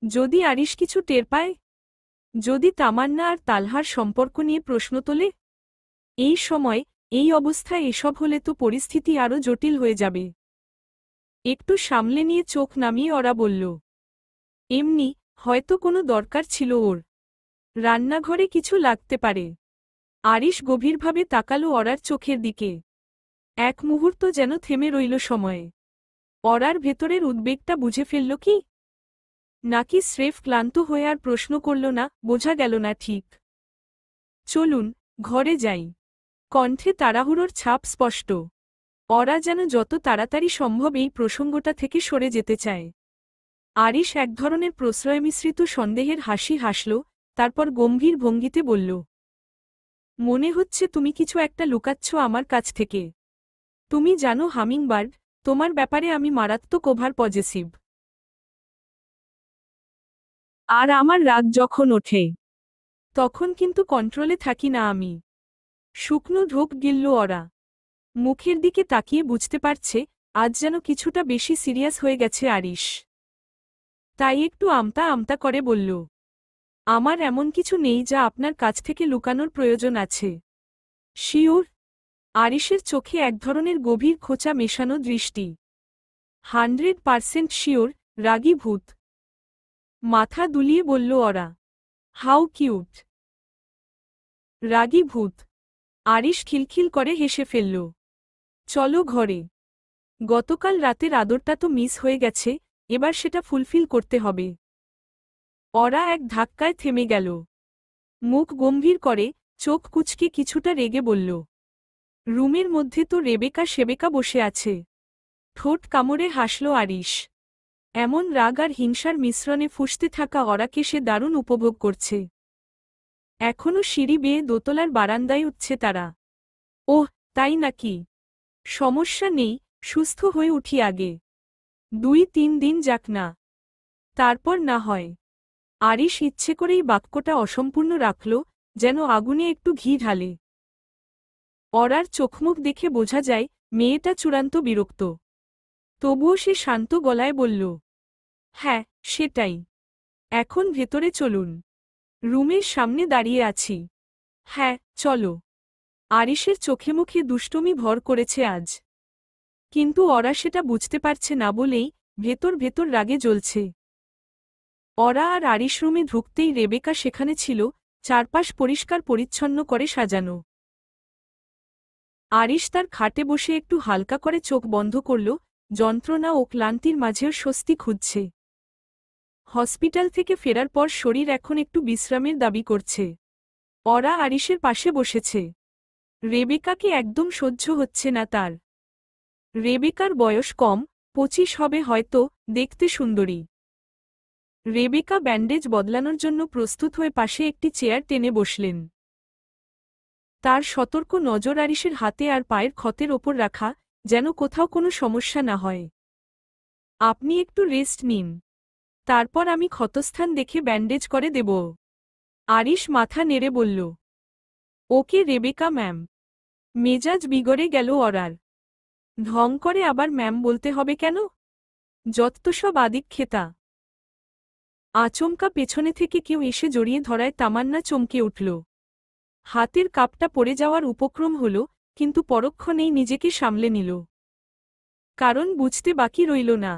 যদি আরিশ কিছু টের পায়? যদি তামান্না আর তালহার সম্পর্ক নিয়ে প্রশ্ন তোলে? এই সময় এই অবস্থায় এসব হলে তো পরিস্থিতি আরও জটিল হয়ে যাবে। একটু সামলে নিয়ে চোখ নামিয়ে ওরা বলল, এমনি, হয়তো কোনো দরকার ছিল ওর। রান্নাঘরে কিছু লাগতে পারে। আরিশ গভীরভাবে তাকালো অরার চোখের দিকে। এক মুহূর্ত যেন থেমে রইল সময়ে। অরার ভেতরের উদ্বেগটা বুঝে ফেলল কি, নাকি স্রেফ ক্লান্ত হয়ে আর প্রশ্ন করল না, বোঝা গেল না ঠিক। চলুন, ঘরে যাই। কণ্ঠে তাড়াহুড়োর ছাপ স্পষ্ট। অরা যেন যত তাড়াতাড়ি সম্ভব এই প্রসঙ্গটা থেকে সরে যেতে চায়। আরিশ এক ধরনের প্রশ্রয়মিশ্রিত সন্দেহের হাসি হাসল, তারপর গম্ভীর ভঙ্গিতে বলল, মনে হচ্ছে তুমি কিছু একটা লুকাচ্ছ আমার কাছ থেকে। তুমি জানো হামিংবার্ড, তোমার ব্যাপারে আমি মারাত্মক ওভার পজেসিভ। আর আমার রাগ যখন ওঠে, তখন কিন্তু কন্ট্রোলে থাকি না আমি। শুকনো ঢোক গিলল ওরা। মুখের দিকে তাকিয়ে বুঝতে পারছে, আজ যেন কিছুটা বেশি সিরিয়াস হয়ে গেছে আরিশ। তাই একটু আমতা আমতা করে বলল, আমার এমন কিছু নেই যা আপনার কাছ থেকে লুকানোর প্রয়োজন আছে। শিওর? আরিশের চোখে এক ধরনের গভীর খোঁচা মেশানো দৃষ্টি। 100% শিওর, রাগী ভূত। মাথা দুলিয়ে বলল ওরা, হাউ কিউট। রাগী ভূত। আরিশ খিলখিল করে হেসে ফেলল। চলো ঘরে। গতকাল রাতের আদরটা তো মিস হয়ে গেছে, এবার সেটা ফুলফিল করতে হবে। ওরা এক ধাক্কায় থেমে গেল। মুখ গম্ভীর করে, চোখ কুঁচকে কিছুটা রেগে বলল, রুমের মধ্যে তো রেবেকা সেবেকা বসে আছে। ঠোঁট কামড়ে হাসল আরিশ। এমন রাগ আর হিংসার মিশ্রণে ফুঁসতে থাকা ওরাকে সে দারুণ উপভোগ করছে। এখনও সিঁড়ি বেয়ে দোতলার বারান্দায় উঠছে তারা। ওহ, তাই নাকি? সমস্যা নেই, সুস্থ হয়ে উঠি আগে। 2-3 দিন যাক না, তারপর না হয়। আরিশ ইচ্ছে করেই বাক্যটা অসম্পূর্ণ রাখল, যেন আগুনে একটু ঘি ঢালে। অরার চোখমুখ দেখে বোঝা যায়, মেয়েটা চূড়ান্ত বিরক্ত। তবুও সে শান্ত গলায় বলল, হ্যাঁ, সেটাই। এখন ভেতরে চলুন। রুমের সামনে দাঁড়িয়ে আছি। হ্যাঁ, চলো। আরিশের চোখে মুখে দুষ্টুমি ভর করেছে আজ। কিন্তু ওরা সেটা বুঝতে পারছে না বলেই ভেতর ভেতর রাগে জ্বলছে। ওরা আর আরিশ রুমে ঢুকতেই রেবেকা সেখানে ছিল, চারপাশ পরিষ্কার পরিচ্ছন্ন করে সাজানো। আরিশ তার খাটে বসে একটু হালকা করে চোখ বন্ধ করল, যন্ত্রণা ও ক্লান্তির মাঝেও স্বস্তি খুঁজছে। হসপিটাল থেকে ফেরার পর শরীর এখন একটু বিশ্রামের দাবি করছে। ওরা আরিশের পাশে বসেছে। রেবেকাকে একদম সহ্য হচ্ছে না তার। রেবেকার বয়স কম, 25 হবে হয়তো, দেখতে সুন্দরী। রেবেকা ব্যান্ডেজ বদলানোর জন্য প্রস্তুত হয়ে পাশে একটি চেয়ার টেনে বসলেন। তার সতর্ক নজর আরিশের হাতে আর পায়ের ক্ষতের ওপর রাখা, যেন কোথাও কোনো সমস্যা না হয়। আপনি একটু রেস্ট নিন, তারপর আমি ক্ষতস্থান দেখে ব্যান্ডেজ করে দেব। আরিশ মাথা নেড়ে বলল, ওকে রেবেকা ম্যাম। মেজাজ বিগড়ে গেল ওরার। ঢং করে আবার ম্যাম বলতে হবে কেন? যত্তসব আদিক্ষেতা। আচমকা পেছনে থেকে কেউ এসে জড়িয়ে ধরায় তামান্না চমকে উঠল। হাতের কাপটা পড়ে যাওয়ার উপক্রম হল, কিন্তু পরক্ষণেই নিজেকে সামলে নিল। কারণ বুঝতে বাকি রইল না।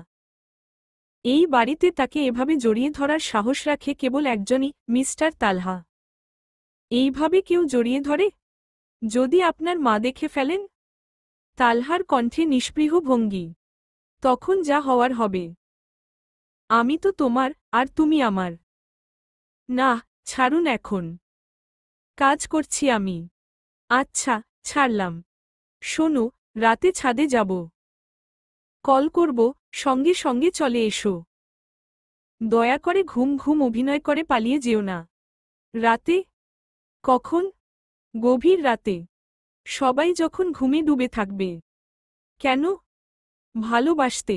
এই বাড়িতে তাকে এভাবে জড়িয়ে ধরার সাহস রাখে কেবল একজনই, মিস্টার তালহা। এইভাবে কেউ জড়িয়ে ধরে? যদি আপনার মা দেখে ফেলেন? তালহার কণ্ঠে নিষ্পৃহ ভঙ্গি। তখন যা হওয়ার হবে। আমি তো তোমার, আর তুমি আমার। না, ছাড়ুন এখন। কাজ করছি আমি। আচ্ছা, ছাড়লাম। শোনো, রাতে ছাদে যাব। কল করব, সঙ্গে সঙ্গে চলে এসো। দয়া করে ঘুম ঘুম অভিনয় করে পালিয়ে যেও না। রাতে? কখন? গভীর রাতে। সবাই যখন ঘুমে ডুবে থাকবে। কেন? ভালোবাসতে।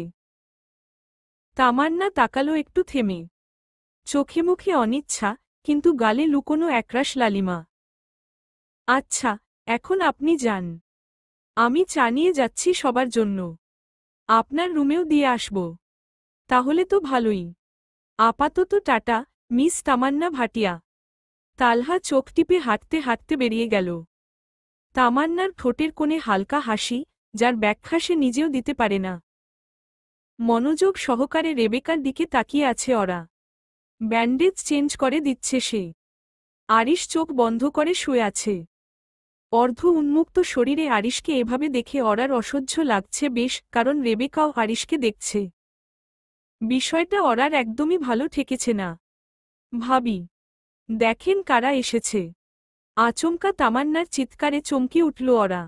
তামান্না তাকালো একটু থেমে। চোখে মুখে অনিচ্ছা, কিন্তু গালে লুকোনো একরাশ লালিমা। আচ্ছা, এখন আপনি যান। আমি চা নিয়ে যাচ্ছি সবার জন্য। আপনার রুমেও দিয়ে আসব। তাহলে তো ভালোই। আপাতত টাটা, মিস তামান্না ভাটিয়া। তালহা চোখ টিপে হাঁটতে হাঁটতে বেরিয়ে গেল। তামান্নার ঠোঁটের কোণে হালকা হাসি, যার ব্যাখ্যা সে নিজেও দিতে পারে না। মনোযোগ সহকারে রেবেকার দিকে তাকিয়ে আছে ওরা। ব্যান্ডেজ চেঞ্জ করে দিচ্ছে সে। আরিশ চোখ বন্ধ করে শুয়ে আছে। অর্ধ উন্মুক্ত শরীরে আরিশকে এভাবে দেখে ওরার অসহ্য লাগছে বেশ, কারণ রেবেকাও আরিশকে দেখছে। বিষয়টা ওরার একদমই ভালো ঠেকেছে না। ভাবি, দেখেন কারা এসেছে। আচমকা তামান্নার চিৎকারে চমকে উঠল ওরা।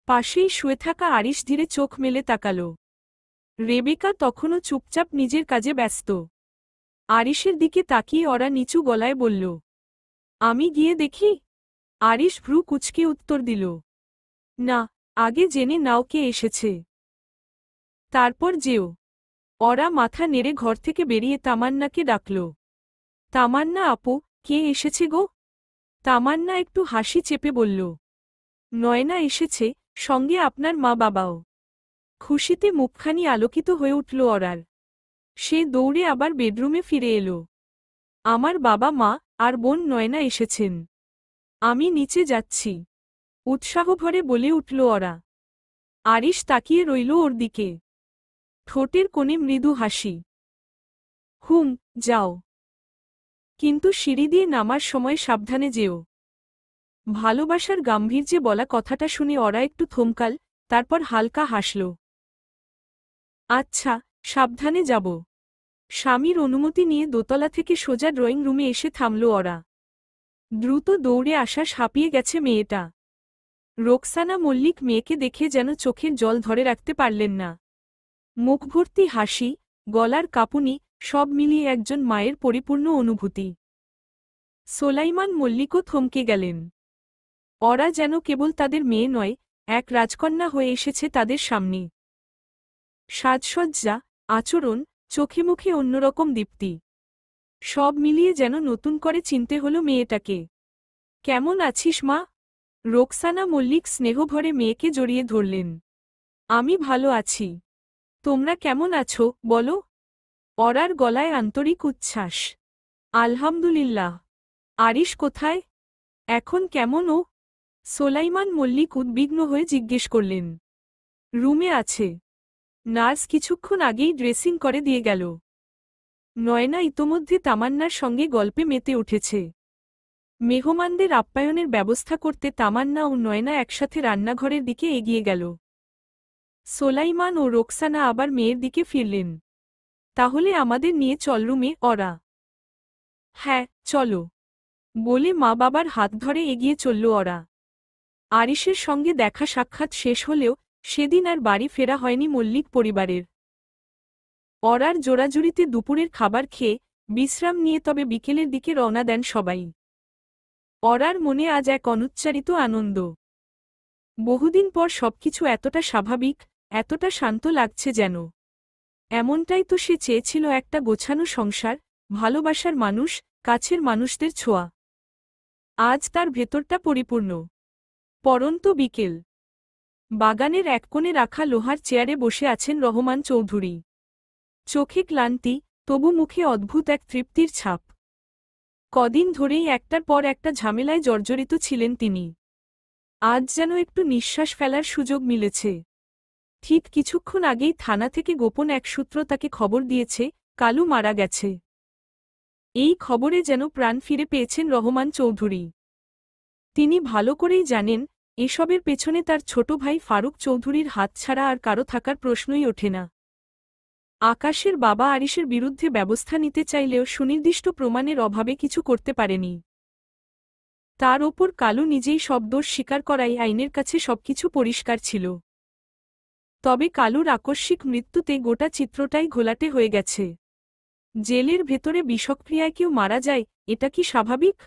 পাশেই শুয়ে থাকা আরিশ ধীরে চোখ মেলে তাকাল। রেবেকা তখনও চুপচাপ নিজের কাজে ব্যস্ত। আরিশের দিকে তাকিয়ে ওরা নিচু গলায় বলল, আমি গিয়ে দেখি। আরিশ ভ্রু কুঁচকে উত্তর দিল, না, আগে জেনে নাও কে এসেছে, তারপর যেও। ওরা মাথা নেড়ে ঘর থেকে বেরিয়ে তামান্নাকে ডাকল। তামান্না আপু, কে এসেছে গো? তামান্না একটু হাসি চেপে বলল, নয়না এসেছে, সঙ্গে আপনার মা বাবাও। খুশিতে মুখখানি আলোকিত হয়ে উঠল ওরার। সে দৌড়ে আবার বেডরুমে ফিরে এলো। আমার বাবা মা আর বোন নয়না এসেছেন। আমি নিচে যাচ্ছি, উৎসাহভরে বলে উঠল ওরা। আরিশ তাকিয়ে রইল ওর দিকে। ঠোঁটের কোণে মৃদু হাসি। হুম, যাও, কিন্তু সিঁড়ি দিয়ে নামার সময় সাবধানে যেও। ভালোবাসার গাম্ভীর্যে বলা কথাটা শুনে ওরা একটু থমকাল, তারপর হালকা হাসল। আচ্ছা, সাবধানে যাব। স্বামীর অনুমতি নিয়ে দোতলা থেকে সোজা ড্রয়িং রুমে এসে থামল ওরা। দ্রুত দৌড়ে আসা হাঁপিয়ে গেছে মেয়েটা। রোকসানা মল্লিক মেয়েকে দেখে যেন চোখের জল ধরে রাখতে পারলেন না। মুখভর্তি হাসি, গলার কাঁপুনি, সব মিলিয়ে একজন মায়ের পরিপূর্ণ অনুভূতি। সোলাইমান মল্লিকও থমকে গেলেন। ওরা যেন কেবল তাদের মেয়ে নয়, এক রাজকন্যা হয়ে এসেছে তাদের সামনে। সাজসজ্জা, আচরণ, চোখে মুখে অন্যরকম দীপ্তি, সব মিলিয়ে যেন নতুন করে চিনতে হলো মেয়েটাকে। কেমন আছিস মা? রোকসানা মল্লিক স্নেহভরে মেয়েকে জড়িয়ে ধরলেন। আমি ভালো আছি। তোমরা কেমন আছো বলো? ওরার গলায় আন্তরিক উচ্ছ্বাস। আলহামদুলিল্লাহ। আরিশ কোথায়? এখন কেমন ও? সোলাইমান মল্লিক উদ্বিগ্ন হয়ে জিজ্ঞেস করলেন। রুমে আছে। নার্স কিছুক্ষণ আগেই ড্রেসিং করে দিয়ে গেল। নয়না ইতোমধ্যে তামান্নার সঙ্গে গল্পে মেতে উঠেছে। মেহমানদের আপ্যায়নের ব্যবস্থা করতে তামান্না ও নয়না একসাথে রান্নাঘরের দিকে এগিয়ে গেল। সোলাইমান ও রোকসানা আবার মেয়ের দিকে ফিরলেন। তাহলে আমাদের নিয়ে চল রুমে। ওরা, হ্যাঁ, চলো বলে মা বাবার হাত ধরে এগিয়ে চলল ওরা। আরিশের সঙ্গে দেখা সাক্ষাৎ শেষ হলেও সেদিন আর বাড়ি ফেরা হয়নি মল্লিক পরিবারের। ওরার জোড়াজুড়িতে দুপুরের খাবার খেয়ে বিশ্রাম নিয়ে তবে বিকেলের দিকে রওনা দেন সবাই। ওরার মনে আজ এক অনুচ্চারিত আনন্দ। বহুদিন পর সবকিছু এতটা স্বাভাবিক, এতটা শান্ত লাগছে যেন। এমনটাই তো সে চেয়েছিল, একটা গোছানো সংসার, ভালোবাসার মানুষ, কাছের মানুষদের ছোঁয়া। আজ তার ভেতরটা পরিপূর্ণ। পরন্ত বিকেল। বাগানের এক কোণে রাখা লোহার চেয়ারে বসে আছেন রহমান চৌধুরী। চোখে ক্লান্তি, তবু মুখে অদ্ভুত এক তৃপ্তির ছাপ। কদিন ধরেই একটার পর একটা ঝামেলায় জর্জরিত ছিলেন তিনি। আজ যেন একটু নিঃশ্বাস ফেলার সুযোগ মিলেছে। ঠিক কিছুক্ষণ আগেই থানা থেকে গোপন এক সূত্র তাকে খবর দিয়েছে, কালু মারা গেছে। এই খবরে যেন প্রাণ ফিরে পেয়েছেন রহমান চৌধুরী। তিনি ভালো করেই জানেন, এসবের পেছনে তার ছোট ভাই ফারুক চৌধুরীর হাত ছাড়া আর কারো থাকার প্রশ্নই ওঠে না। আকাশের বাবা আরিশের বিরুদ্ধে ব্যবস্থা নিতে চাইলেও সুনির্দিষ্ট প্রমাণের অভাবে কিছু করতে পারেনি। তার ওপর কালু নিজেই সব দোষ স্বীকার করাই আইনের কাছে সবকিছু পরিষ্কার ছিল। তবে কালুর আকস্মিক মৃত্যুতে গোটা চিত্রটাই ঘোলাটে হয়ে গেছে। জেলের ভেতরে বিষক্রিয়ায় কেউ মারা যায়, এটা কি স্বাভাবিক?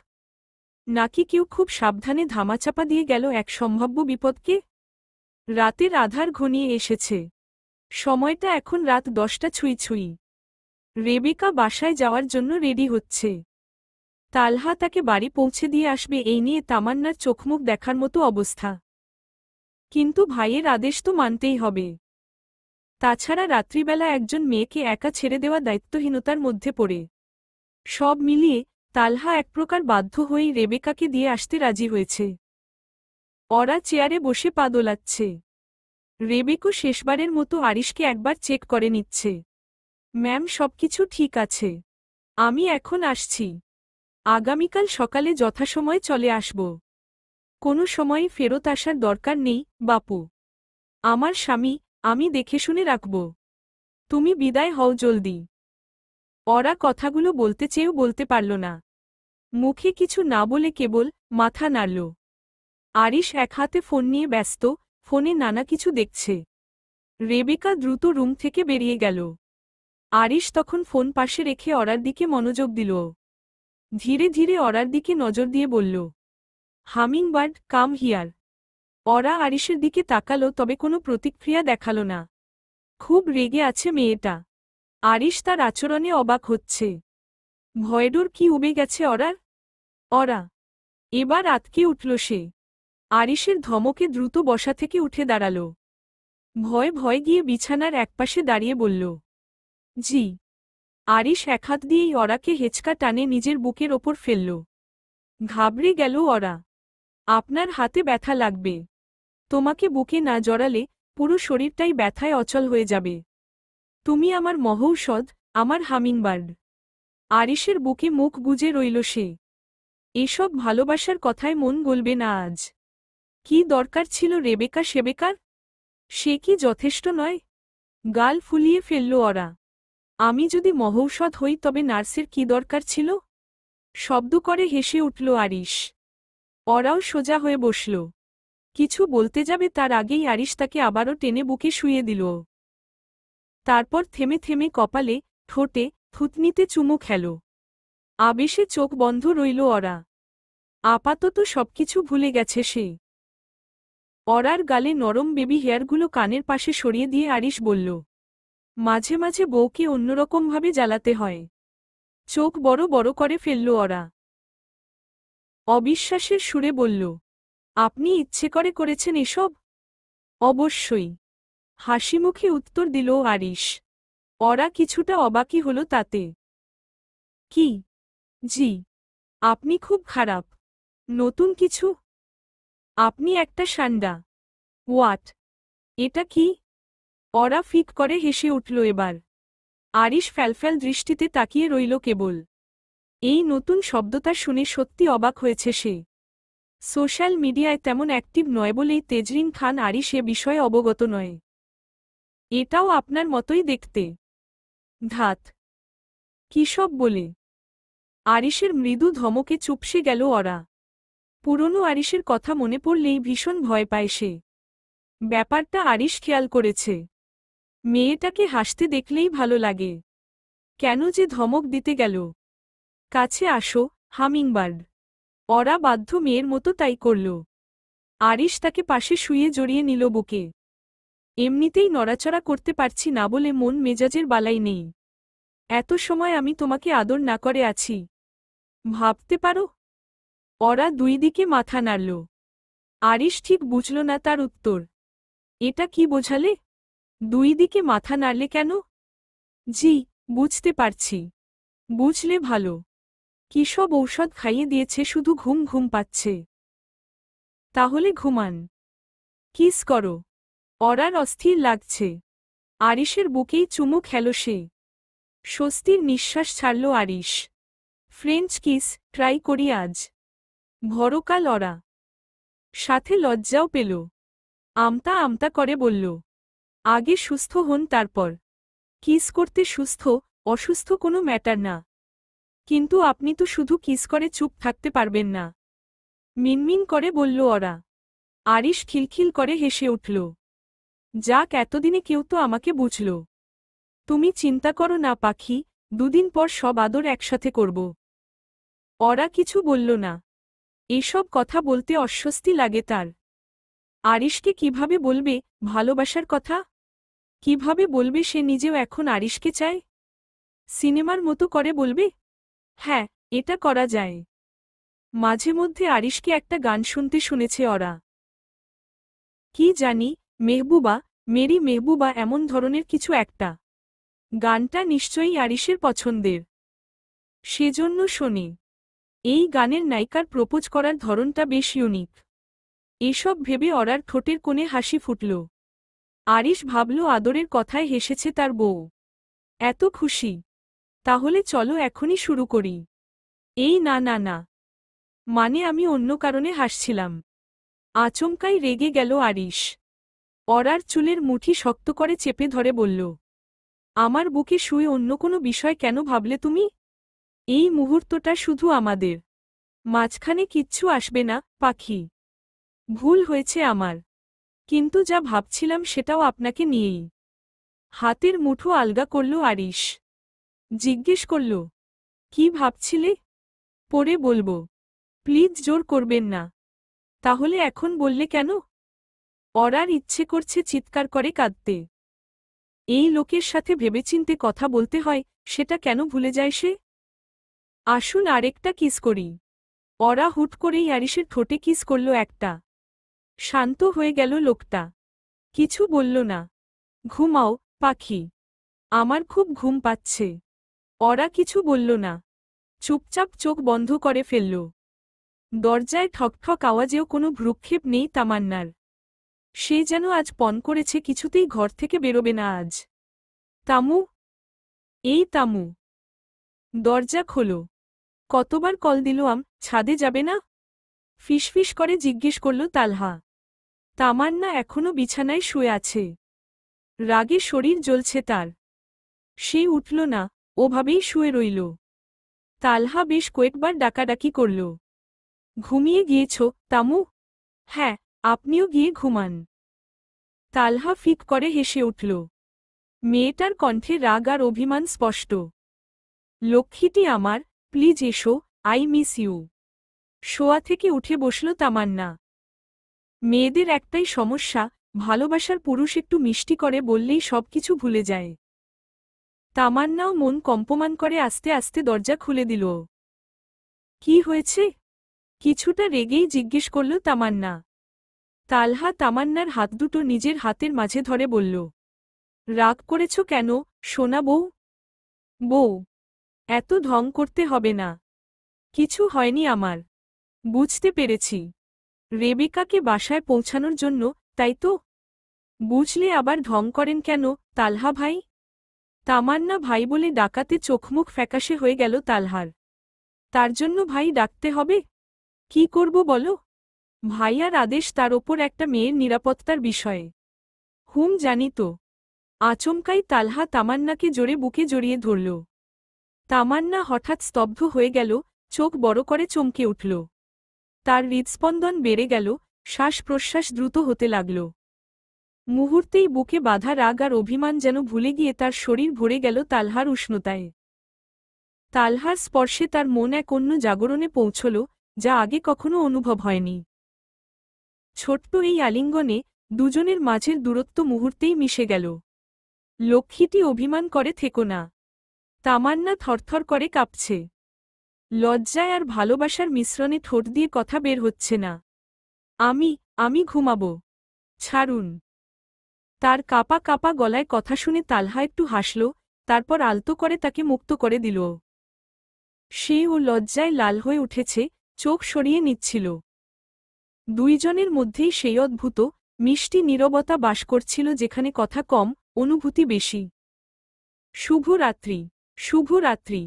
নাকি কেউ খুব সাবধানে ধামাচাপা দিয়ে গেল এক সম্ভাব্য বিপদকে? রাতের আধার ঘনিয়ে এসেছে। সময়টা এখন রাত 10টা ছুঁই ছুঁই। রেবেকা বাসায় যাওয়ার জন্য রেডি হচ্ছে। তালহা তাকে বাড়ি পৌঁছে দিয়ে আসবে এই নিয়ে তামান্নার চোখমুখ দেখার মতো অবস্থা। কিন্তু ভাইয়ের আদেশ তো মানতেই হবে। তাছাড়া রাত্রিবেলা একজন মেয়েকে একা ছেড়ে দেওয়া দায়িত্বহীনতার মধ্যে পড়ে। সব মিলিয়ে তালহা এক প্রকার বাধ্য হয়েই রেবেকাকে দিয়ে আসতে রাজি হয়েছে। ওরা চেয়ারে বসে পা দোলাচ্ছে। রেবেকা শেষবারের মতো আরিশকে একবার চেক করে নিচ্ছে। ম্যাম, সবকিছু ঠিক আছে। আমি এখন আসছি। আগামীকাল সকালে যথাসময়ে চলে আসব। কোনো সময়ই ফেরত আসার দরকার নেই, বাপু। আমার স্বামী, আমি দেখে শুনে রাখব। তুমি বিদায় হও জলদি। ওরা কথাগুলো বলতে চেয়েও বলতে পারল না। মুখে কিছু না বলে কেবল মাথা নাড়ল। আরিশ এক হাতে ফোন নিয়ে ব্যস্ত, ফোনে নানা কিছু দেখছে। রেবেকা দ্রুত রুম থেকে বেরিয়ে গেল। আরিশ তখন ফোন পাশে রেখে ওরার দিকে মনোযোগ দিল। ধীরে ধীরে ওরার দিকে নজর দিয়ে বলল, হামিংবার্ড, কাম হিয়ার। ওরা আরিশের দিকে তাকালো, তবে কোনো প্রতিক্রিয়া দেখালো না। খুব রেগে আছে মেয়েটা। আরিশ তার আচরণে অবাক হচ্ছে। ভয়ডর কি উবে গেছে ওরা এবার আতকে উঠল সে। আরিশের ধমকে দ্রুত বসা থেকে উঠে দাঁড়াল। ভয় ভয় গিয়ে বিছানার একপাশে দাঁড়িয়ে বলল, জি। আরিশ এক হাত দিয়েই ওরাকে হেঁচকা টানে নিজের বুকের ওপর ফেলল। ঘাবড়ে গেল ওরা। আপনার হাতে ব্যথা লাগবে। তোমাকে বুকে না জড়ালে পুরো শরীরটাই ব্যথায় অচল হয়ে যাবে। তুমি আমার মহৌষধ, আমার হামিংবার্ড। আরিশের বুকে মুখ গুজে রইল সে। এসব ভালোবাসার কথায় মন গলবে না আজ। কি দরকার ছিল রেবেকা সেবেকার? সে কি যথেষ্ট নয়? গাল ফুলিয়ে ফেলল ওরা। আমি যদি মহৌষধ হই তবে নার্সের কি দরকার ছিল? শব্দ করে হেসে উঠল আরিশ। ওরাও সোজা হয়ে বসল। কিছু বলতে যাবে তার আগেই আরিশ তাকে আবারও টেনে বুকে শুইয়ে দিল। তারপর থেমে থেমে কপালে, ঠোঁটে, থুতনিতে চুমু খেল। আবেশে চোখ বন্ধ রইল ওরা। আপাতত সবকিছু ভুলে গেছে সে। ওরার গালে নরম বেবি হেয়ারগুলো কানের পাশে সরিয়ে দিয়ে আরিশ বলল, মাঝে মাঝে বউকে অন্যরকমভাবে জ্বালাতে হয়। চোখ বড় বড় করে ফেলল ওরা। অবিশ্বাসের সুরে বলল, আপনি ইচ্ছে করে করেছেন এসব? অবশ্যই। হাসিমুখে উত্তর দিল আরিশ। ওরা কিছুটা অবাকই হল তাতে। কি? জি। আপনি খুব খারাপ। নতুন কিছু? আপনি একটা সান্ডা। হোয়াট? এটা কি? ওরা ফিক করে হেসে উঠল এবার। আরিশ ফ্যালফ্যাল দৃষ্টিতে তাকিয়ে রইল কেবল। এই নতুন শব্দটা শুনে সত্যি অবাক হয়েছে সে। সোশ্যাল মিডিয়ায় তেমন অ্যাক্টিভ নয় বলেই তেজরিন খান আরিশ এ বিষয়ে অবগত নয়। এটাও আপনার মতোই দেখতে। ধাত। কি সব বলে? আরিশের মৃদু ধমকে চুপসে গেল ওরা। পুরনো আরিশের কথা মনে পড়লেই ভীষণ ভয় পায় সে। ব্যাপারটা আরিশ খেয়াল করেছে। মেয়েটাকে হাসতে দেখলেই ভালো লাগে। কেন যে ধমক দিতে গেল? কাছে আসো, হামিংবার্ড। ওরা বাধ্য মেয়ের মতো তাই করল। আরিশ তাকে পাশে শুইয়ে জড়িয়ে নিল বুকে। এমনিতেই নড়াচড়া করতে পারছি না বলে মন মেজাজের বালাই নেই। এত সময় আমি তোমাকে আদর না করে আছি। ভাবতে পারো? ওরা দুই দিকে মাথা নাড়ল। আরিশ ঠিক বুঝল না তার উত্তর। এটা কি বোঝালে? দুই দিকে মাথা নাড়লে কেন? জি, বুঝতে পারছি। বুঝলে ভালো। কি সব ঔষধ খাইয়ে দিয়েছে, শুধু ঘুম ঘুম পাচ্ছে। তাহলে ঘুমান। কিস করো। ওরার অস্থির লাগছে। আরিশের বুকেই চুমু খেল সে। স্বস্তির নিঃশ্বাস ছাড়ল আরিশ। ফ্রেঞ্চ কিস ট্রাই করি আজ। ভরকাল ওরা। সাথে লজ্জাও পেল। আমতা আমতা করে বলল, আগে সুস্থ হন তারপর। কিস করতে সুস্থ অসুস্থ কোনো ম্যাটার না। কিন্তু আপনি তো শুধু কিস করে চুপ থাকতে পারবেন না। মিনমিন করে বলল ওরা। আরিশ খিলখিল করে হেসে উঠল। যাক, এতদিনে কেউ তো আমাকে বুঝল। তুমি চিন্তা করো না পাখি, দুদিন পর সব আদর একসাথে করব। ওরা কিছু বলল না। এসব কথা বলতে অস্বস্তি লাগে তার। আরিশকে কিভাবে বলবে ভালোবাসার কথা? কিভাবে বলবে সে নিজেও এখন আরিশকে চায়? সিনেমার মতো করে বলবে? হ্যাঁ, এটা করা যায়। মাঝে মধ্যে আরিশকে একটা গান শুনতে শুনেছে ওরা। কি জানি, মেহবুবা, মেরি মেহবুবা এমন ধরনের কিছু একটা। গানটা নিশ্চয়ই আরিশের পছন্দের। সেজন্য শোনে। এই গানের নায়িকার প্রপোজ করার ধরনটা বেশ ইউনিক। এসব ভেবে অরার ঠোঁটের কোণে হাসি ফুটল। আরিশ ভাবল আদরের কথায় হেসেছে তার বউ। এত খুশি। তাহলে চলো এখনই শুরু করি। এই না না না, মানে আমি অন্য কারণে হাসছিলাম। আচমকাই রেগে গেল আরিশ। অরার চুলের মুঠি শক্ত করে চেপে ধরে বলল, আমার বুকে শুয়ে অন্য কোনো বিষয় কেন ভাবলে তুমি? এই মুহূর্তটা শুধু আমাদের। মাঝখানে কিচ্ছু আসবে না, পাখি। ভুল হয়েছে আমার, কিন্তু যা ভাবছিলাম সেটাও আপনাকে নিয়েই। হাতের মুঠো আলগা করল আরিশ। জিজ্ঞেস করল, কি ভাবছিলে? পরে বলবো। প্লিজ জোর করবেন না। তাহলে এখন বললে কেন? অরার ইচ্ছে করছে চিৎকার করে কাঁদতে। এই লোকের সাথে ভেবেচিন্তে কথা বলতে হয়, সেটা কেন ভুলে যায় সে? আসুন আরেকটা কিস করি। অরা হুট করেই আরিশের ঠোঁটে কিস করল একটা। শান্ত হয়ে গেল লোকটা। কিছু বলল না। ঘুমাও, পাখি। আমার খুব ঘুম পাচ্ছে। অরা কিছু বলল না। চুপচাপ চোখ বন্ধ করে ফেলল। দরজায় ঠকঠক আওয়াজেও কোনো ভ্রুক্ষেপ নেই তামান্নার। সে যেন আজ পণ করেছে কিছুতেই ঘর থেকে বেরোবে না আজ। তামু, এই তামু। দরজা খোলো। কতবার কল দিলাম, ছাদে যাবে না? ফিসফিস করে জিজ্ঞেস করল তালহা। তামান্না এখনো বিছানায় শুয়ে আছে। রাগে শরীর জ্বলছে তার। সে উঠল না, ওভাবেই শুয়ে রইল। তালহা বেশ কয়েকবার ডাকাডাকি করল। ঘুমিয়ে গিয়েছ, তামু? হ্যাঁ, আপনিও গিয়ে ঘুমান। তালহা ফিক করে হেসে উঠল। মেয়েটার কণ্ঠে রাগ আর অভিমান স্পষ্ট। লক্ষ্মীটি আমার, প্লিজ এসো, আই মিস ইউ। শোয়া থেকে উঠে বসল তামান্না। মেয়েদের একটাই সমস্যা, ভালোবাসার পুরুষ একটু মিষ্টি করে বললেই সবকিছু ভুলে যায়। তামান্নাও মন কম্পমান করে আস্তে আস্তে দরজা খুলে দিল। কি হয়েছে? কিছুটা রেগেই জিজ্ঞেস করল তামান্না। তালহা তামান্নার হাত দুটো নিজের হাতের মাঝে ধরে বলল, রাগ করেছ কেন, সোনা বউ? বউ, এত ঢং করতে হবে না। কিছু হয়নি আমার। বুঝতে পেরেছি। রেবেকাকে বাসায় পৌঁছানোর জন্য, তাই তো? বুঝলে আবার ঢং করেন কেন, তালহা ভাই? তামান্না ভাই বলে ডাকাতে চোখমুখ ফ্যাকাশে হয়ে গেল তালহার। তার জন্য ভাই ডাকতে হবে? কি করব বলো? ভাইয়ার আদেশ, তার ওপর একটা মেয়ের নিরাপত্তার বিষয়ে। জানি তো। আচমকাই তালহা তামান্নাকে জোরে বুকে জড়িয়ে ধরল। তামান্না হঠাৎ স্তব্ধ হয়ে গেল, চোখ বড় করে চমকে উঠল। তার হৃদস্পন্দন বেড়ে গেল, শ্বাস প্রশ্বাস দ্রুত হতে লাগল। মুহূর্তেই বুকে বাঁধা রাগ আর অভিমান যেন ভুলে গিয়ে তার শরীর ভরে গেল তালহার উষ্ণতায়। তালহার স্পর্শে তার মন এক অন্য জাগরণে পৌঁছল, যা আগে কখনো অনুভব হয়নি। ছোট্ট এই আলিঙ্গনে দুজনের মাঝের দূরত্ব মুহূর্তেই মিশে গেল। লক্ষ্মীটি অভিমান করে থেকো না। তামান্না থরথর করে কাঁপছে। লজ্জায় আর ভালোবাসার মিশ্রণে ঠোঁট দিয়ে কথা বের হচ্ছে না। আমি ঘুমাব। ছাড়ুন। তার কাপা কাপা গলায় কথা শুনে তালহা একটু হাসল, তারপর আলতো করে তাকে মুক্ত করে দিল। সে ও লজ্জায় লাল হয়ে উঠেছে, চোখ সরিয়ে নিচ্ছিল। দুইজনের মধ্যেই সেই অদ্ভুত মিষ্টি নীরবতা বাস করছিল, যেখানে কথা কম, অনুভূতি বেশি। শুভরাত্রি। শুভরাত্রি।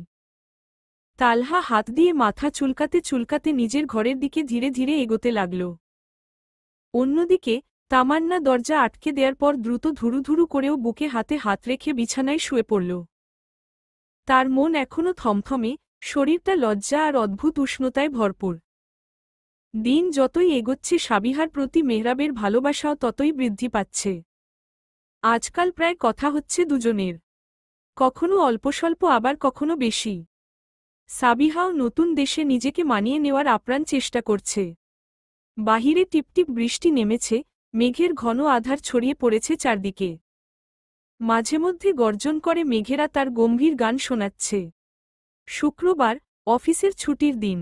তালহা হাত দিয়ে মাথা চুলকাতে চুলকাতে নিজের ঘরের দিকে ধীরে ধীরে এগোতে লাগল। অন্যদিকে তামান্না দরজা আটকে দেওয়ার পর দ্রুত ধুরুধুরু করেও বুকে হাতে হাত রেখে বিছানায় শুয়ে পড়ল। তার মন এখনো থমথমে, শরীরটা লজ্জা আর অদ্ভুত উষ্ণতায় ভরপুর। দিন যতই এগোচ্ছে সাবিহার প্রতি মেহরাবের ভালোবাসাও ততই বৃদ্ধি পাচ্ছে। আজকাল প্রায় কথা হচ্ছে দুজনের। কখনো অল্পস্বল্প, আবার কখনো বেশি। সাবিহাও নতুন দেশে নিজেকে মানিয়ে নেওয়ার আপ্রাণ চেষ্টা করছে। বাহিরে টিপটিপ বৃষ্টি নেমেছে, মেঘের ঘন আধার ছড়িয়ে পড়েছে চারদিকে। মাঝেমধ্যে গর্জন করে মেঘেরা তার গম্ভীর গান শোনাচ্ছে। শুক্রবার, অফিসের ছুটির দিন।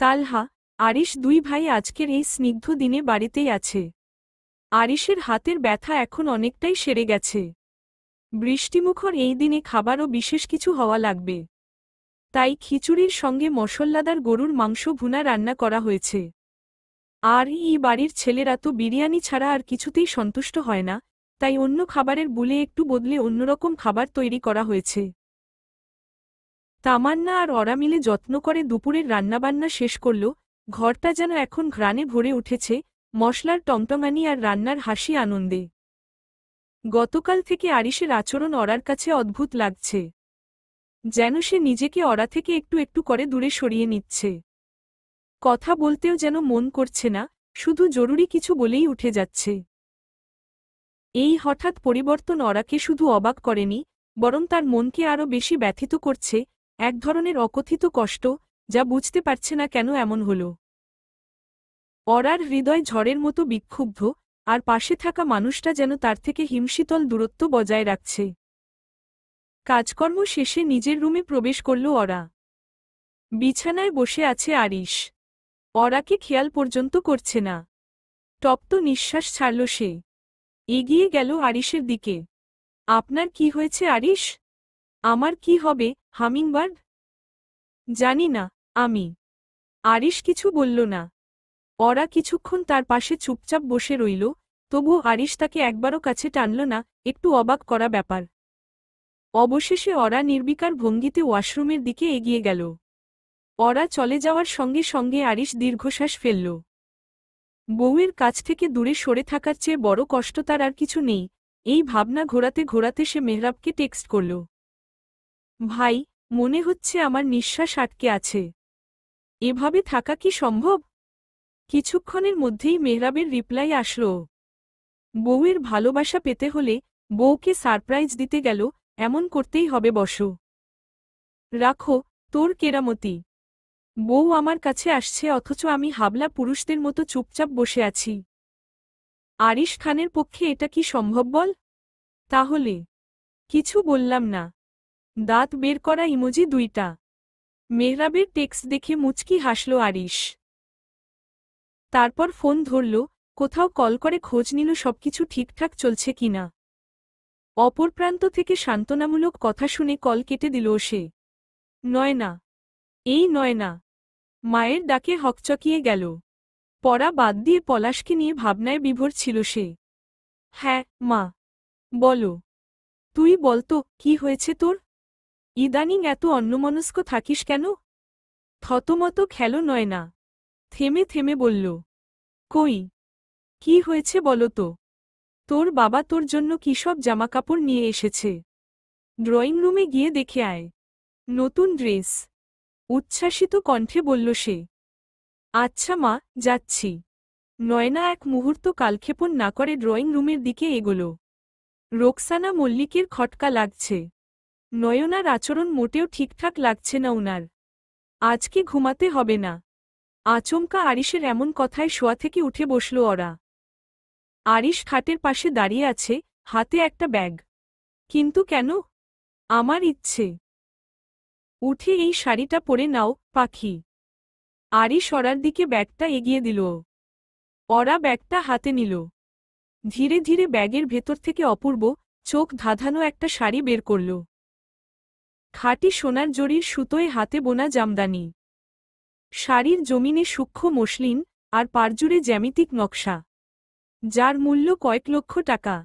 তালহা, আরিশ দুই ভাই আজকের এই স্নিগ্ধ দিনে বাড়িতেই আছে। আরিশের হাতের ব্যথা এখন অনেকটাই সেরে গেছে। বৃষ্টিমুখর এই দিনে খাবারও বিশেষ কিছু হওয়া লাগবে। তাই খিচুড়ির সঙ্গে মশলাদার গরুর মাংস ভুনা রান্না করা হয়েছে। আর এই বাড়ির ছেলেরা তো বিরিয়ানি ছাড়া আর কিছুতেই সন্তুষ্ট হয় না, তাই অন্য খাবারের বুলে একটু বদলে অন্যরকম খাবার তৈরি করা হয়েছে। তামান্না আর অরা মিলে যত্ন করে দুপুরের রান্নাবান্না শেষ করল। ঘরটা যেন এখন ঘ্রাণে ভরে উঠেছে, মশলার টংটঙানি আর রান্নার হাসি আনন্দে। গতকাল থেকে আরিশের আচরণ অরার কাছে অদ্ভুত লাগছে, যেন সে নিজেকে অরা থেকে একটু একটু করে দূরে সরিয়ে নিচ্ছে। কথা বলতেও যেন মন করছে না, শুধু জরুরি কিছু বলেই উঠে যাচ্ছে। এই হঠাৎ পরিবর্তন অরাকে শুধু অবাক করেনি, বরং তার মনকে আরও বেশি ব্যথিত করছে, এক ধরনের অকথিত কষ্ট, যা বুঝতে পারছে না কেন এমন হল। অরার হৃদয় ঝড়ের মতো বিক্ষুব্ধ, আর পাশে থাকা মানুষটা যেন তার থেকে হিমশীতল দূরত্ব বজায় রাখছে। কাজকর্ম শেষে নিজের রুমে প্রবেশ করল অরা। বিছানায় বসে আছে আরিশ। অরাকে খেয়াল পর্যন্ত করছে না। তপ্ত নিঃশ্বাস ছাড়ল সে। এগিয়ে গেল আরিশের দিকে। আপনার কি হয়েছে আরিশ? আমার কি হবে, হামিংবার্ড? জানি না, আমি। আরিশ কিছু বলল না। অরা কিছুক্ষণ তার পাশে চুপচাপ বসে রইল, তবু আরিশ তাকে একবারও কাছে টানল না, একটু অবাক করা ব্যাপার। অবশেষে অরা নির্বিকার ভঙ্গিতে ওয়াশরুমের দিকে এগিয়ে গেল। অরা চলে যাওয়ার সঙ্গে সঙ্গে আরিশ দীর্ঘশ্বাস ফেলল। বউয়ের কাছ থেকে দূরে সরে থাকার চেয়ে বড় কষ্ট তার আর কিছু নেই। এই ভাবনা ঘোরাতে ঘোরাতে সে মেহরাবকে টেক্সট করল। ভাই, মনে হচ্ছে আমার নিঃশ্বাস আটকে আছে। এভাবে থাকা কি সম্ভব? কিছুক্ষণের মধ্যেই মেহরাবের রিপ্লাই আসল। বউয়ের ভালোবাসা পেতে হলে বউকে সারপ্রাইজ দিতে গেল, এমন করতেই হবে বসো। রাখো তোর কেরামতি। বউ আমার কাছে আসছে অথচ আমি হাবলা পুরুষদের মতো চুপচাপ বসে আছি। আরিশ খানের পক্ষে এটা কি সম্ভব বল? তাহলে কিছু বললাম না। দাঁত বের করা ইমোজি 2টা। মেহরাবের টেক্সট দেখে মুচকি হাসল আরিশ। তারপর ফোন ধরল, কোথাও কল করে খোঁজ নিল সবকিছু ঠিকঠাক চলছে কিনা। অপর প্রান্ত থেকে সান্ত্বনামূলক কথা শুনে কল কেটে দিল সে। নয়না। এই নয়না। মায়ের ডাকে হকচকিয়ে গেল। পড়া বাদ দিয়ে পলাশকে নিয়ে ভাবনায় বিভোর ছিল সে। হ্যাঁ মা। বলো। তুই বলতো কি হয়েছে তোর? ইদানিং এত অন্যমনস্ক থাকিস কেন? থতমত খেল নয়না। থেমে থেমে বলল। কই? কি হয়েছে বলো তো? তোর বাবা তোর জন্য কি সব জামাকাপড় নিয়ে এসেছে। ড্রয়িং রুমে গিয়ে দেখে আয়। নতুন ড্রেস। উচ্ছ্বাসিত কণ্ঠে বলল সে। আচ্ছা মা, যাচ্ছি। নয়না এক মুহূর্ত কালক্ষেপণ না করে ড্রয়িং রুমের দিকে এগোল। রোকসানা মল্লিকের খটকা লাগছে। নয়নার আচরণ মোটেও ঠিকঠাক লাগছে না উনার। আজকে ঘুমাতে হবে না। আচমকা আরিশের এমন কথায় শোয়া থেকে উঠে বসল ওরা। আরিশ খাটের পাশে দাঁড়িয়ে আছে, হাতে একটা ব্যাগ। কিন্তু কেন? আমার ইচ্ছে। উঠে এই শাড়িটা পরে নাও, পাখি। আরিশ ওরার দিকে ব্যাগটা এগিয়ে দিল। ওরা ব্যাগটা হাতে নিল। ধীরে ধীরে ব্যাগের ভেতর থেকে অপূর্ব, চোখ ধাঁধানো একটা শাড়ি বের করল। খাঁটি সোনার জরির সুতোয় হাতে বোনা জামদানি। শাড়ির জমিনে সূক্ষ্ম মসলিন, আর পারজুড়ে জ্যামিতিক নকশা, যার মূল্য কয়েক লক্ষ টাকা।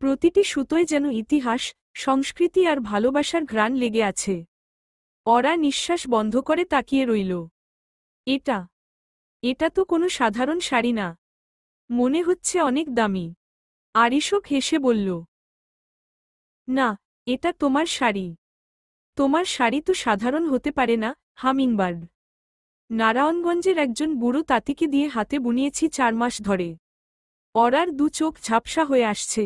প্রতিটি সুতোয় যেন ইতিহাস, সংস্কৃতি আর ভালোবাসার ঘ্রাণ লেগে আছে। ওরা নিঃশ্বাস বন্ধ করে তাকিয়ে রইল। এটা এটা তো কোনো সাধারণ শাড়ি না। মনে হচ্ছে অনেক দামি। আরিশক হেসে বলল। না, এটা তোমার শাড়ি। তোমার শাড়ি তো সাধারণ হতে পারে না, হামিংবার্ড। নারায়ণগঞ্জের একজন বুড়ো তাঁতিকে দিয়ে হাতে বুনিয়েছি 4 মাস ধরে। ওরার 2 চোখ ঝাপসা হয়ে আসছে।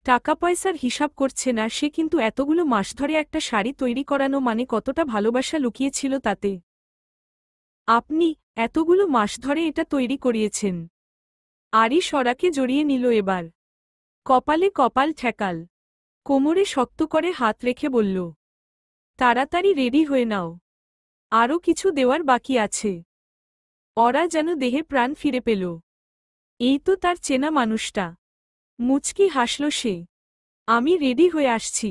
টাকা পয়সার হিসাব করছে না সে, কিন্তু এতগুলো মাস ধরে একটা শাড়ি তৈরি করানো মানে কতটা ভালোবাসা লুকিয়েছিল তাতে। আপনি এতগুলো মাস ধরে এটা তৈরি করিয়েছেন? আরিশ ওরাকে জড়িয়ে নিল এবার। কপালে কপাল ঠেকাল। কোমরে শক্ত করে হাত রেখে বলল। তাড়াতাড়ি রেডি হয়ে নাও। আরও কিছু দেওয়ার বাকি আছে। ওরা যেন দেহে প্রাণ ফিরে পেল। এই তো তার চেনা মানুষটা। মুচকি হাসল সে। আমি রেডি হয়ে আসছি।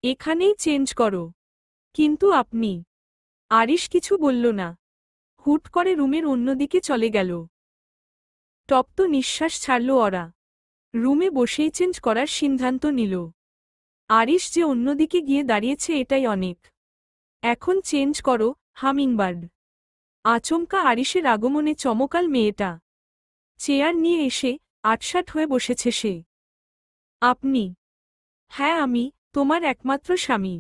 এখানেই চেঞ্জ করো। কিন্তু আপনি? আরিশ কিছু বলল না। হুট করে রুমের অন্যদিকে চলে গেল। তপ্ত নিঃশ্বাস ছাড়ল ওরা। রুমে বসেই চেঞ্জ করার সিদ্ধান্ত নিল। আরিশ যে অন্যদিকে গিয়ে দাঁড়িয়েছে এটাই অনেক। এখন চেঞ্জ করো, হামিংবার্ড। আচমকা আরিশের আগমনে চমকাল মেয়েটা। চেয়ার নিয়ে এসে আটসাট হয়ে বসেছে সে। আপনি? হ্যাঁ আমি, তোমার একমাত্র স্বামী।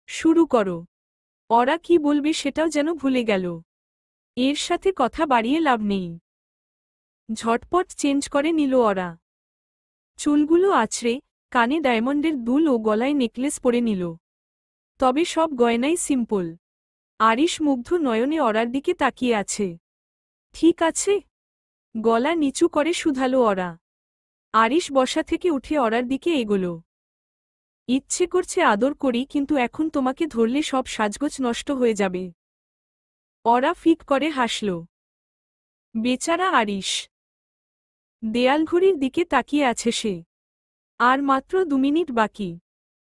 শুরু করো। ওরা কি বলবে সেটাও যেন ভুলে গেল। এর সাথে কথা বাড়িয়ে লাভ নেই। ঝটপট চেঞ্জ করে নিল ওরা। চুলগুলো আছড়ে, কানে ডায়মন্ডের দুল ও গলায় নেকলেস পরে নিল। তবে সব গয়নাই সিম্পল। আরিশ মুগ্ধ নয়নে ওরার দিকে তাকিয়ে আছে। ঠিক আছে? গলা নিচু করে শুধালো ওরা। আরিশ বসা থেকে উঠে ওরার দিকে এগোল। ইচ্ছে করছে আদর করি, কিন্তু এখন তোমাকে ধরলে সব সাজগোজ নষ্ট হয়ে যাবে। ওরা ফিক করে হাসল। বেচারা আরিশ। দেয়ালঘড়ির দিকে তাকিয়ে আছে সে। আর মাত্র 2 মিনিট বাকি।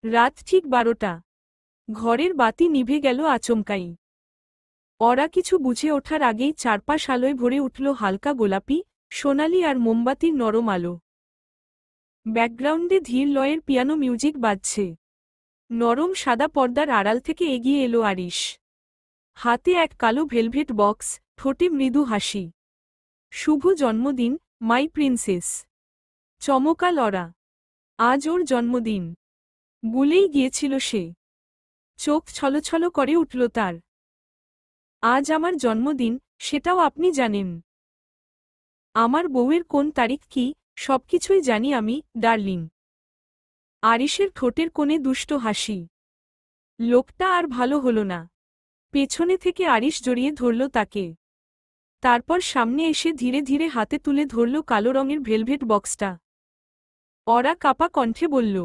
রাত ঠিক 12টা। ঘরের বাতি নিভে গেল আচমকাই। ওরা কিছু বুঝে ওঠার আগেই চারপাশ আলোয় ভরে উঠল হালকা গোলাপি, সোনালি আর মোমবাতির নরম আলো। ব্যাকগ্রাউন্ডে ধীর লয়ের পিয়ানো মিউজিক বাজছে। নরম সাদা পর্দার আড়াল থেকে এগিয়ে এলো আরিশ। হাতে এক কালো ভেলভেট বক্স, ঠোঁটে মৃদু হাসি। শুভ জন্মদিন, মাই প্রিন্সেস। চমকাল ওরা। আজ ওর জন্মদিন। ভুলেই গিয়েছিল সে। চোখ ছলছল করে উঠল তার। আজ আমার জন্মদিন, সেটাও আপনি জানেন? আমার বউয়ের কোন তারিখ কি, সবকিছুই জানি আমি, ডার্লিং। আরিশের ঠোঁটের কোণে দুষ্ট হাসি। লোকটা আর ভালো হল না। পেছনে থেকে আরিশ জড়িয়ে ধরল তাকে। তারপর সামনে এসে ধীরে ধীরে হাতে তুলে ধরল কালো রঙের ভেলভেট বক্সটা। ওরা কাপা কণ্ঠে বলল,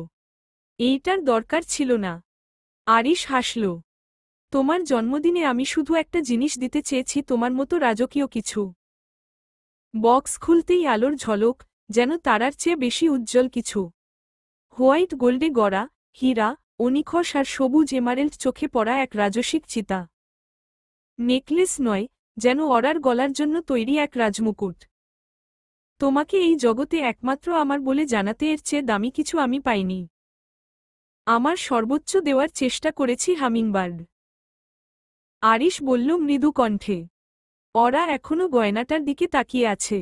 এইটার দরকার ছিল না। আরিশ হাসল। তোমার জন্মদিনে আমি শুধু একটা জিনিস দিতে চেয়েছি, তোমার মতো রাজকীয় কিছু। বক্স খুলতেই আলোর ঝলক, যেন তারার চেয়ে বেশি উজ্জ্বল কিছু। হোয়াইট গোল্ডে গড়া, হীরা, অনিখস আর সবুজ এমারেল্ড চোখে পড়া এক রাজসিক চিতা। নেকলেস নয়, যেন ওরার গলার জন্য তৈরি এক রাজমুকুট। তোমাকে এই জগতে একমাত্র আমার বলে জানাতে এর চেয়ে দামি কিছু আমি পাইনি। আমার সর্বোচ্চ দেওয়ার চেষ্টা করেছি, হামিংবার্ড। আরিশ বলল মৃদু কণ্ঠে। ওরা এখনো গয়নাটার দিকে তাকিয়ে আছে।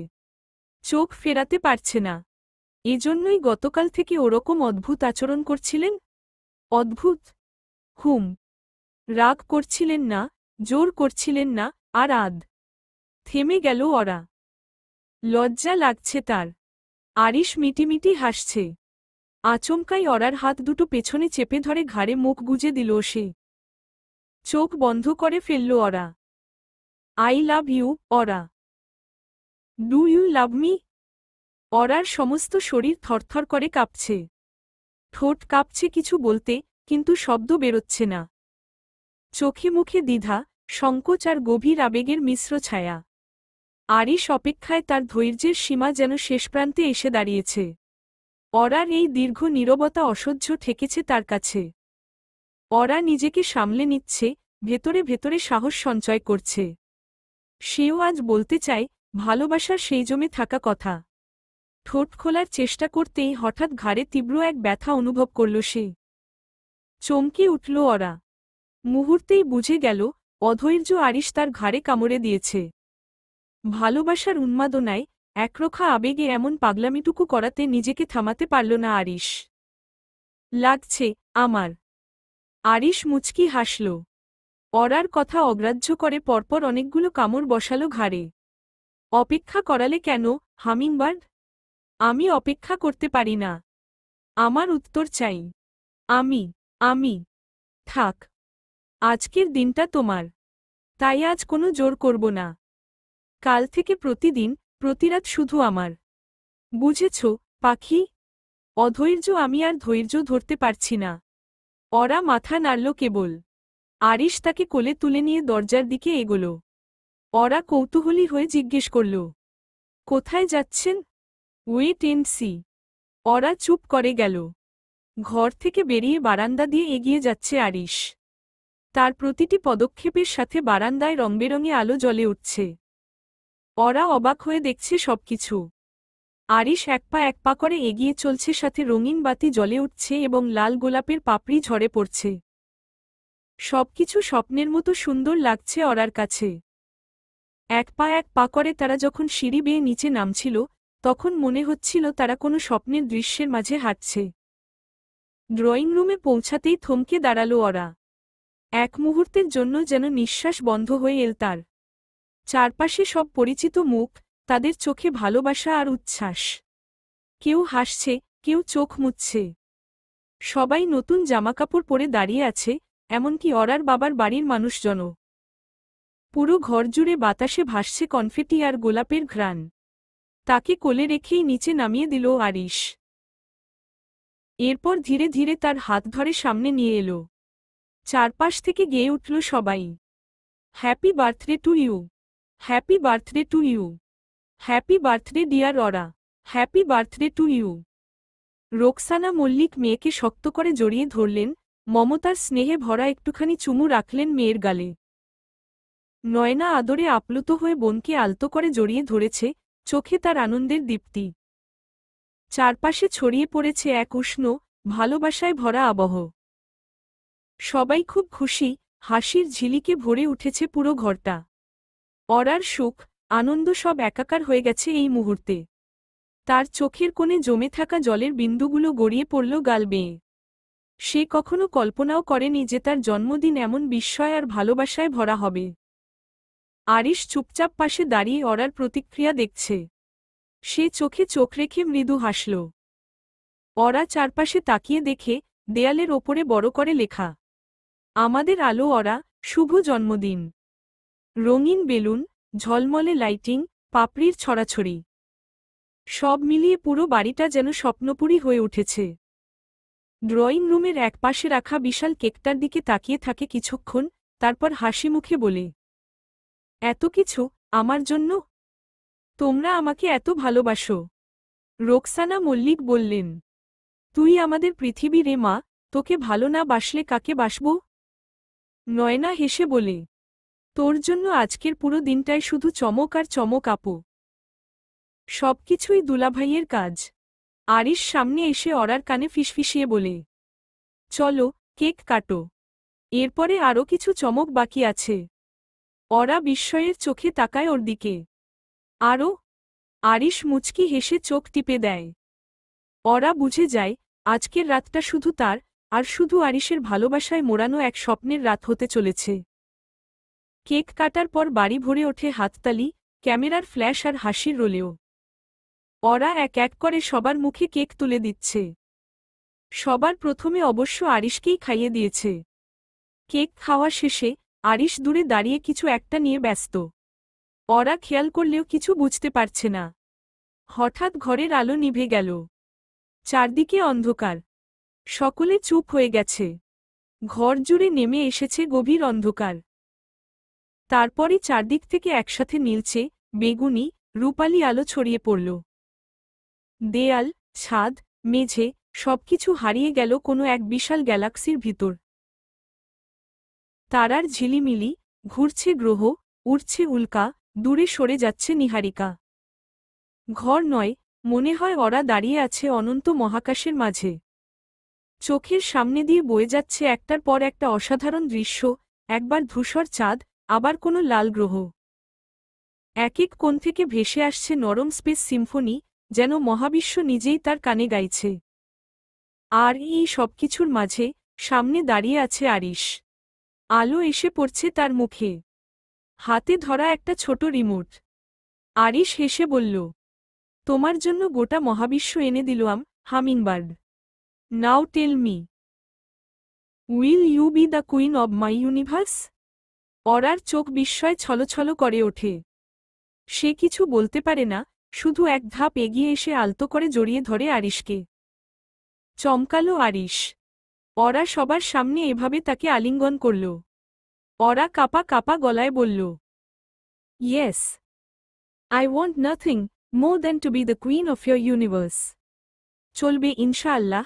চোখ ফেরাতে পারছে না। এজন্যই গতকাল থেকে ওরকম অদ্ভুত আচরণ করছিলেন? অদ্ভুত? হুম। রাগ করছিলেন না, জোর করছিলেন না, আর থেমে গেল ওরা। লজ্জা লাগছে তার। আরিশ মিটিমিটি হাসছে। আচমকাই ওরার হাত দুটো পেছনে চেপে ধরে ঘাড়ে মুখ গুজে দিল সে। চোখ বন্ধ করে ফেলল ওরা। I love you, Ora. Do you love me? ওরার সমস্ত শরীর থরথর করে কাঁপছে। ঠোঁট কাঁপছে কিছু বলতে, কিন্তু শব্দ বেরোচ্ছে না। চোখে মুখে দ্বিধা, সংকোচ আর গভীর আবেগের মিশ্র ছায়া। আরিশ অপেক্ষায় তার ধৈর্যের সীমা যেন শেষ প্রান্তে এসে দাঁড়িয়েছে। ওরার এই দীর্ঘ নীরবতা অসহ্য ঠেকেছে তার কাছে। ওরা নিজেকে সামলে নিচ্ছে, ভেতরে ভেতরে সাহস সঞ্চয় করছে। সেও আজ বলতে চায়, ভালোবাসার সেই জমে থাকা কথা। ঠোঁট খোলার চেষ্টা করতেই হঠাৎ ঘাড়ে তীব্র এক ব্যথা অনুভব করল সে। চমকে উঠল ওরা। মুহূর্তেই বুঝে গেল, অধৈর্য আরিশ তার ঘাড়ে কামড়ে দিয়েছে। ভালোবাসার উন্মাদনায়, একরোখা আবেগে এমন পাগলামিটুকু করাতে নিজেকে থামাতে পারল না আরিশ। লাগছে আমার। আরিশ মুচকি হাসল। ওরার কথা অগ্রাহ্য করে পরপর অনেকগুলো কামড় বসালো ঘাড়ে। অপেক্ষা করালে কেন, হামিংবার্ড? আমি অপেক্ষা করতে পারি না। আমার উত্তর চাই। আমি। থাক। আজকের দিনটা তোমার। তাই আজ কোনো জোর করব না। কাল থেকে প্রতিদিন, প্রতিরাত শুধু আমার। বুঝেছ, পাখি? অধৈর্য আমি আর ধৈর্য ধরতে পারছি না। ওরা মাথা নাড়ল কেবল। আরিশ তাকে কোলে তুলে নিয়ে দরজার দিকে এগোল। ওরা কৌতূহলী হয়ে জিজ্ঞেস করল, কোথায় যাচ্ছেন? Wait and see. ওরা চুপ করে গেল। ঘর থেকে বেরিয়ে বারান্দা দিয়ে এগিয়ে যাচ্ছে আরিশ। তার প্রতিটি পদক্ষেপের সাথে বারান্দায় রংবেরঙে আলো জ্বলে উঠছে। ওরা অবাক হয়ে দেখছে সবকিছু। আরিশ এক পা করে এগিয়ে চলছে, সাথে রঙিন বাতি জ্বলে উঠছে এবং লাল গোলাপের পাপড়ি ঝরে পড়ছে। সবকিছু স্বপ্নের মতো সুন্দর লাগছে ওরার কাছে। এক পা করে তারা যখন সিঁড়ি বেয়ে নিচে নামছিল, তখন মনে হচ্ছিল তারা কোনো স্বপ্নের দৃশ্যের মাঝে হাঁটছে। ড্রয়িং রুমে পৌঁছাতেই থমকে দাঁড়ালো ওরা। এক মুহূর্তের জন্য যেন নিঃশ্বাস বন্ধ হয়ে এল তার। চারপাশে সব পরিচিত মুখ, তাদের চোখে ভালোবাসা আর উচ্ছ্বাস। কেউ হাসছে, কেউ চোখ মুছছে। সবাই নতুন জামাকাপড় পরে দাঁড়িয়ে আছে, এমনকি ওরার বাবার বাড়ির মানুষজনও। পুরো ঘর জুড়ে বাতাসে ভাসছে কনফেটি আর গোলাপের ঘ্রাণ। তাকে কোলে রেখেই নিচে নামিয়ে দিল আরিশ। এরপর ধীরে ধীরে তার হাত ধরে সামনে নিয়ে এলো। চারপাশ থেকে গেয়ে উঠল সবাই, happy birthday to you, happy birthday to you, happy birthday dear Ora, happy birthday to you. Roksana Mallick মেয়েকে শক্ত করে জড়িয়ে ধরলেন, মমতার স্নেহে ভরা একটুখানি চুমু রাখলেন মেয়ের গালে। নয়না আদরে আপ্লুত হয়ে বোনকে আলতো করে জড়িয়ে ধরেছে, চোখে তার আনন্দের দীপ্তি। চারপাশে ছড়িয়ে পড়েছে এক উষ্ণ, ভালোবাসায় ভরা আবহ। সবাই খুব খুশি, হাসির ঝিলিকে ভরে উঠেছে পুরো ঘরটা। ওরার সুখ, আনন্দ সব একাকার হয়ে গেছে এই মুহূর্তে। তার চোখের কোণে জমে থাকা জলের বিন্দুগুলো গড়িয়ে পড়ল গাল বেয়ে। সে কখনো কল্পনাও করেনি যে তার জন্মদিন এমন বিস্ময় আর ভালোবাসায় ভরা হবে। আরিশ চুপচাপ পাশে দাঁড়িয়ে ওরার প্রতিক্রিয়া দেখছে। সে চোখে চোখ রেখে মৃদু হাসল। ওরা চারপাশে তাকিয়ে দেখে, দেয়ালের ওপরে বড় করে লেখা, আমাদের আলো ওরা, শুভ জন্মদিন। রঙিন বেলুন, ঝলমলে লাইটিং, পাপড়ির ছড়াছড়ি। সব মিলিয়ে পুরো বাড়িটা যেন স্বপ্নপুরী হয়ে উঠেছে। ড্রয়িং রুমের একপাশে রাখা বিশাল কেকটার দিকে তাকিয়ে থাকে কিছুক্ষণ, তারপর হাসি মুখে বলে, এত কিছু আমার জন্য? তোমরা আমাকে এত ভালোবাসো? রোকসানা মল্লিক বললেন, তুই আমাদের পৃথিবী রে মা, তোকে ভালো না বাসলে কাকে বাসব? নয়না হেসে বলে, তোর জন্য আজকের পুরো দিনটাই শুধু চমক আর চমক আপু। সবকিছুই দুলাভাইয়ের কাজ। আরিশ সামনে এসে ওরার কানে ফিসফিসিয়ে বলে, চলো, কেক কাটো। এরপরে আরও কিছু চমক বাকি আছে। ওরা বিস্ময়ের চোখে তাকায় ওর দিকে। আরও? আরিশ মুচকি হেসে চোখ টিপে দেয়। ওরা বুঝে যায়, আজকের রাতটা শুধু তার, আর শুধু আরিশের ভালোবাসায় মোড়ানো এক স্বপ্নের রাত হতে চলেছে। কেক কাটার পর বাড়ি ভরে ওঠে হাততালি, ক্যামেরার ফ্ল্যাশ আর হাসির রোলেও। ওরা এক এক করে সবার মুখে কেক তুলে দিচ্ছে। সবার প্রথমে অবশ্য আরিশকেই খাইয়ে দিয়েছে। কেক খাওয়া শেষে আরিশ দূরে দাঁড়িয়ে কিছু একটা নিয়ে ব্যস্ত। ওরা খেয়াল করলেও কিছু বুঝতে পারছে না। হঠাৎ ঘরের আলো নিভে গেল। চারদিকে অন্ধকার। সকলে চুপ হয়ে গেছে। ঘর জুড়ে নেমে এসেছে গভীর অন্ধকার। তারপরই চারদিক থেকে একসাথে নীলচে, বেগুনি, রূপালি আলো ছড়িয়ে পড়ল। দেয়াল, ছাদ, মেঝে, সবকিছু হারিয়ে গেল কোনো এক বিশাল গ্যালাক্সির ভিতর। তারার ঝিলিমিলি, ঘুরছে গ্রহ, উড়ছে উল্কা, দূরে সরে যাচ্ছে নীহারিকা। ঘর নয়, মনে হয় ওরা দাঁড়িয়ে আছে অনন্ত মহাকাশের মাঝে। চোখের সামনে দিয়ে বয়ে যাচ্ছে একটার পর একটা অসাধারণ দৃশ্য, একবার ধূসর চাঁদ, আবার কোনো লাল গ্রহ। এক এক কোণ থেকে ভেসে আসছে নরম স্পেস সিম্ফনি, যেন মহাবিশ্ব নিজেই তার কানে গাইছে। আর এই সবকিছুর মাঝে, সামনে দাঁড়িয়ে আছে আরিশ। আলো এসে পড়ছে তার মুখে। হাতে ধরা একটা ছোট রিমোট। আরিশ হেসে বলল, তোমার জন্য গোটা মহাবিশ্ব এনে দিলাম, hummingbird. Now tell me, will you be the queen of my universe? ওরার চোখ বিস্ময় ছলছল করে ওঠে। সে কিছু বলতে পারে না, শুধু এক ধাপ এগিয়ে এসে আলতো করে জড়িয়ে ধরে আরিশকে। চমকালো আরিশ। ওরা সবার সামনে এভাবে তাকে আলিঙ্গন করল। ওরা কাপা কাপা গলায় বলল, yes, I want nothing more than to be the queen of your universe. চলবে ইনশাআল্লাহ,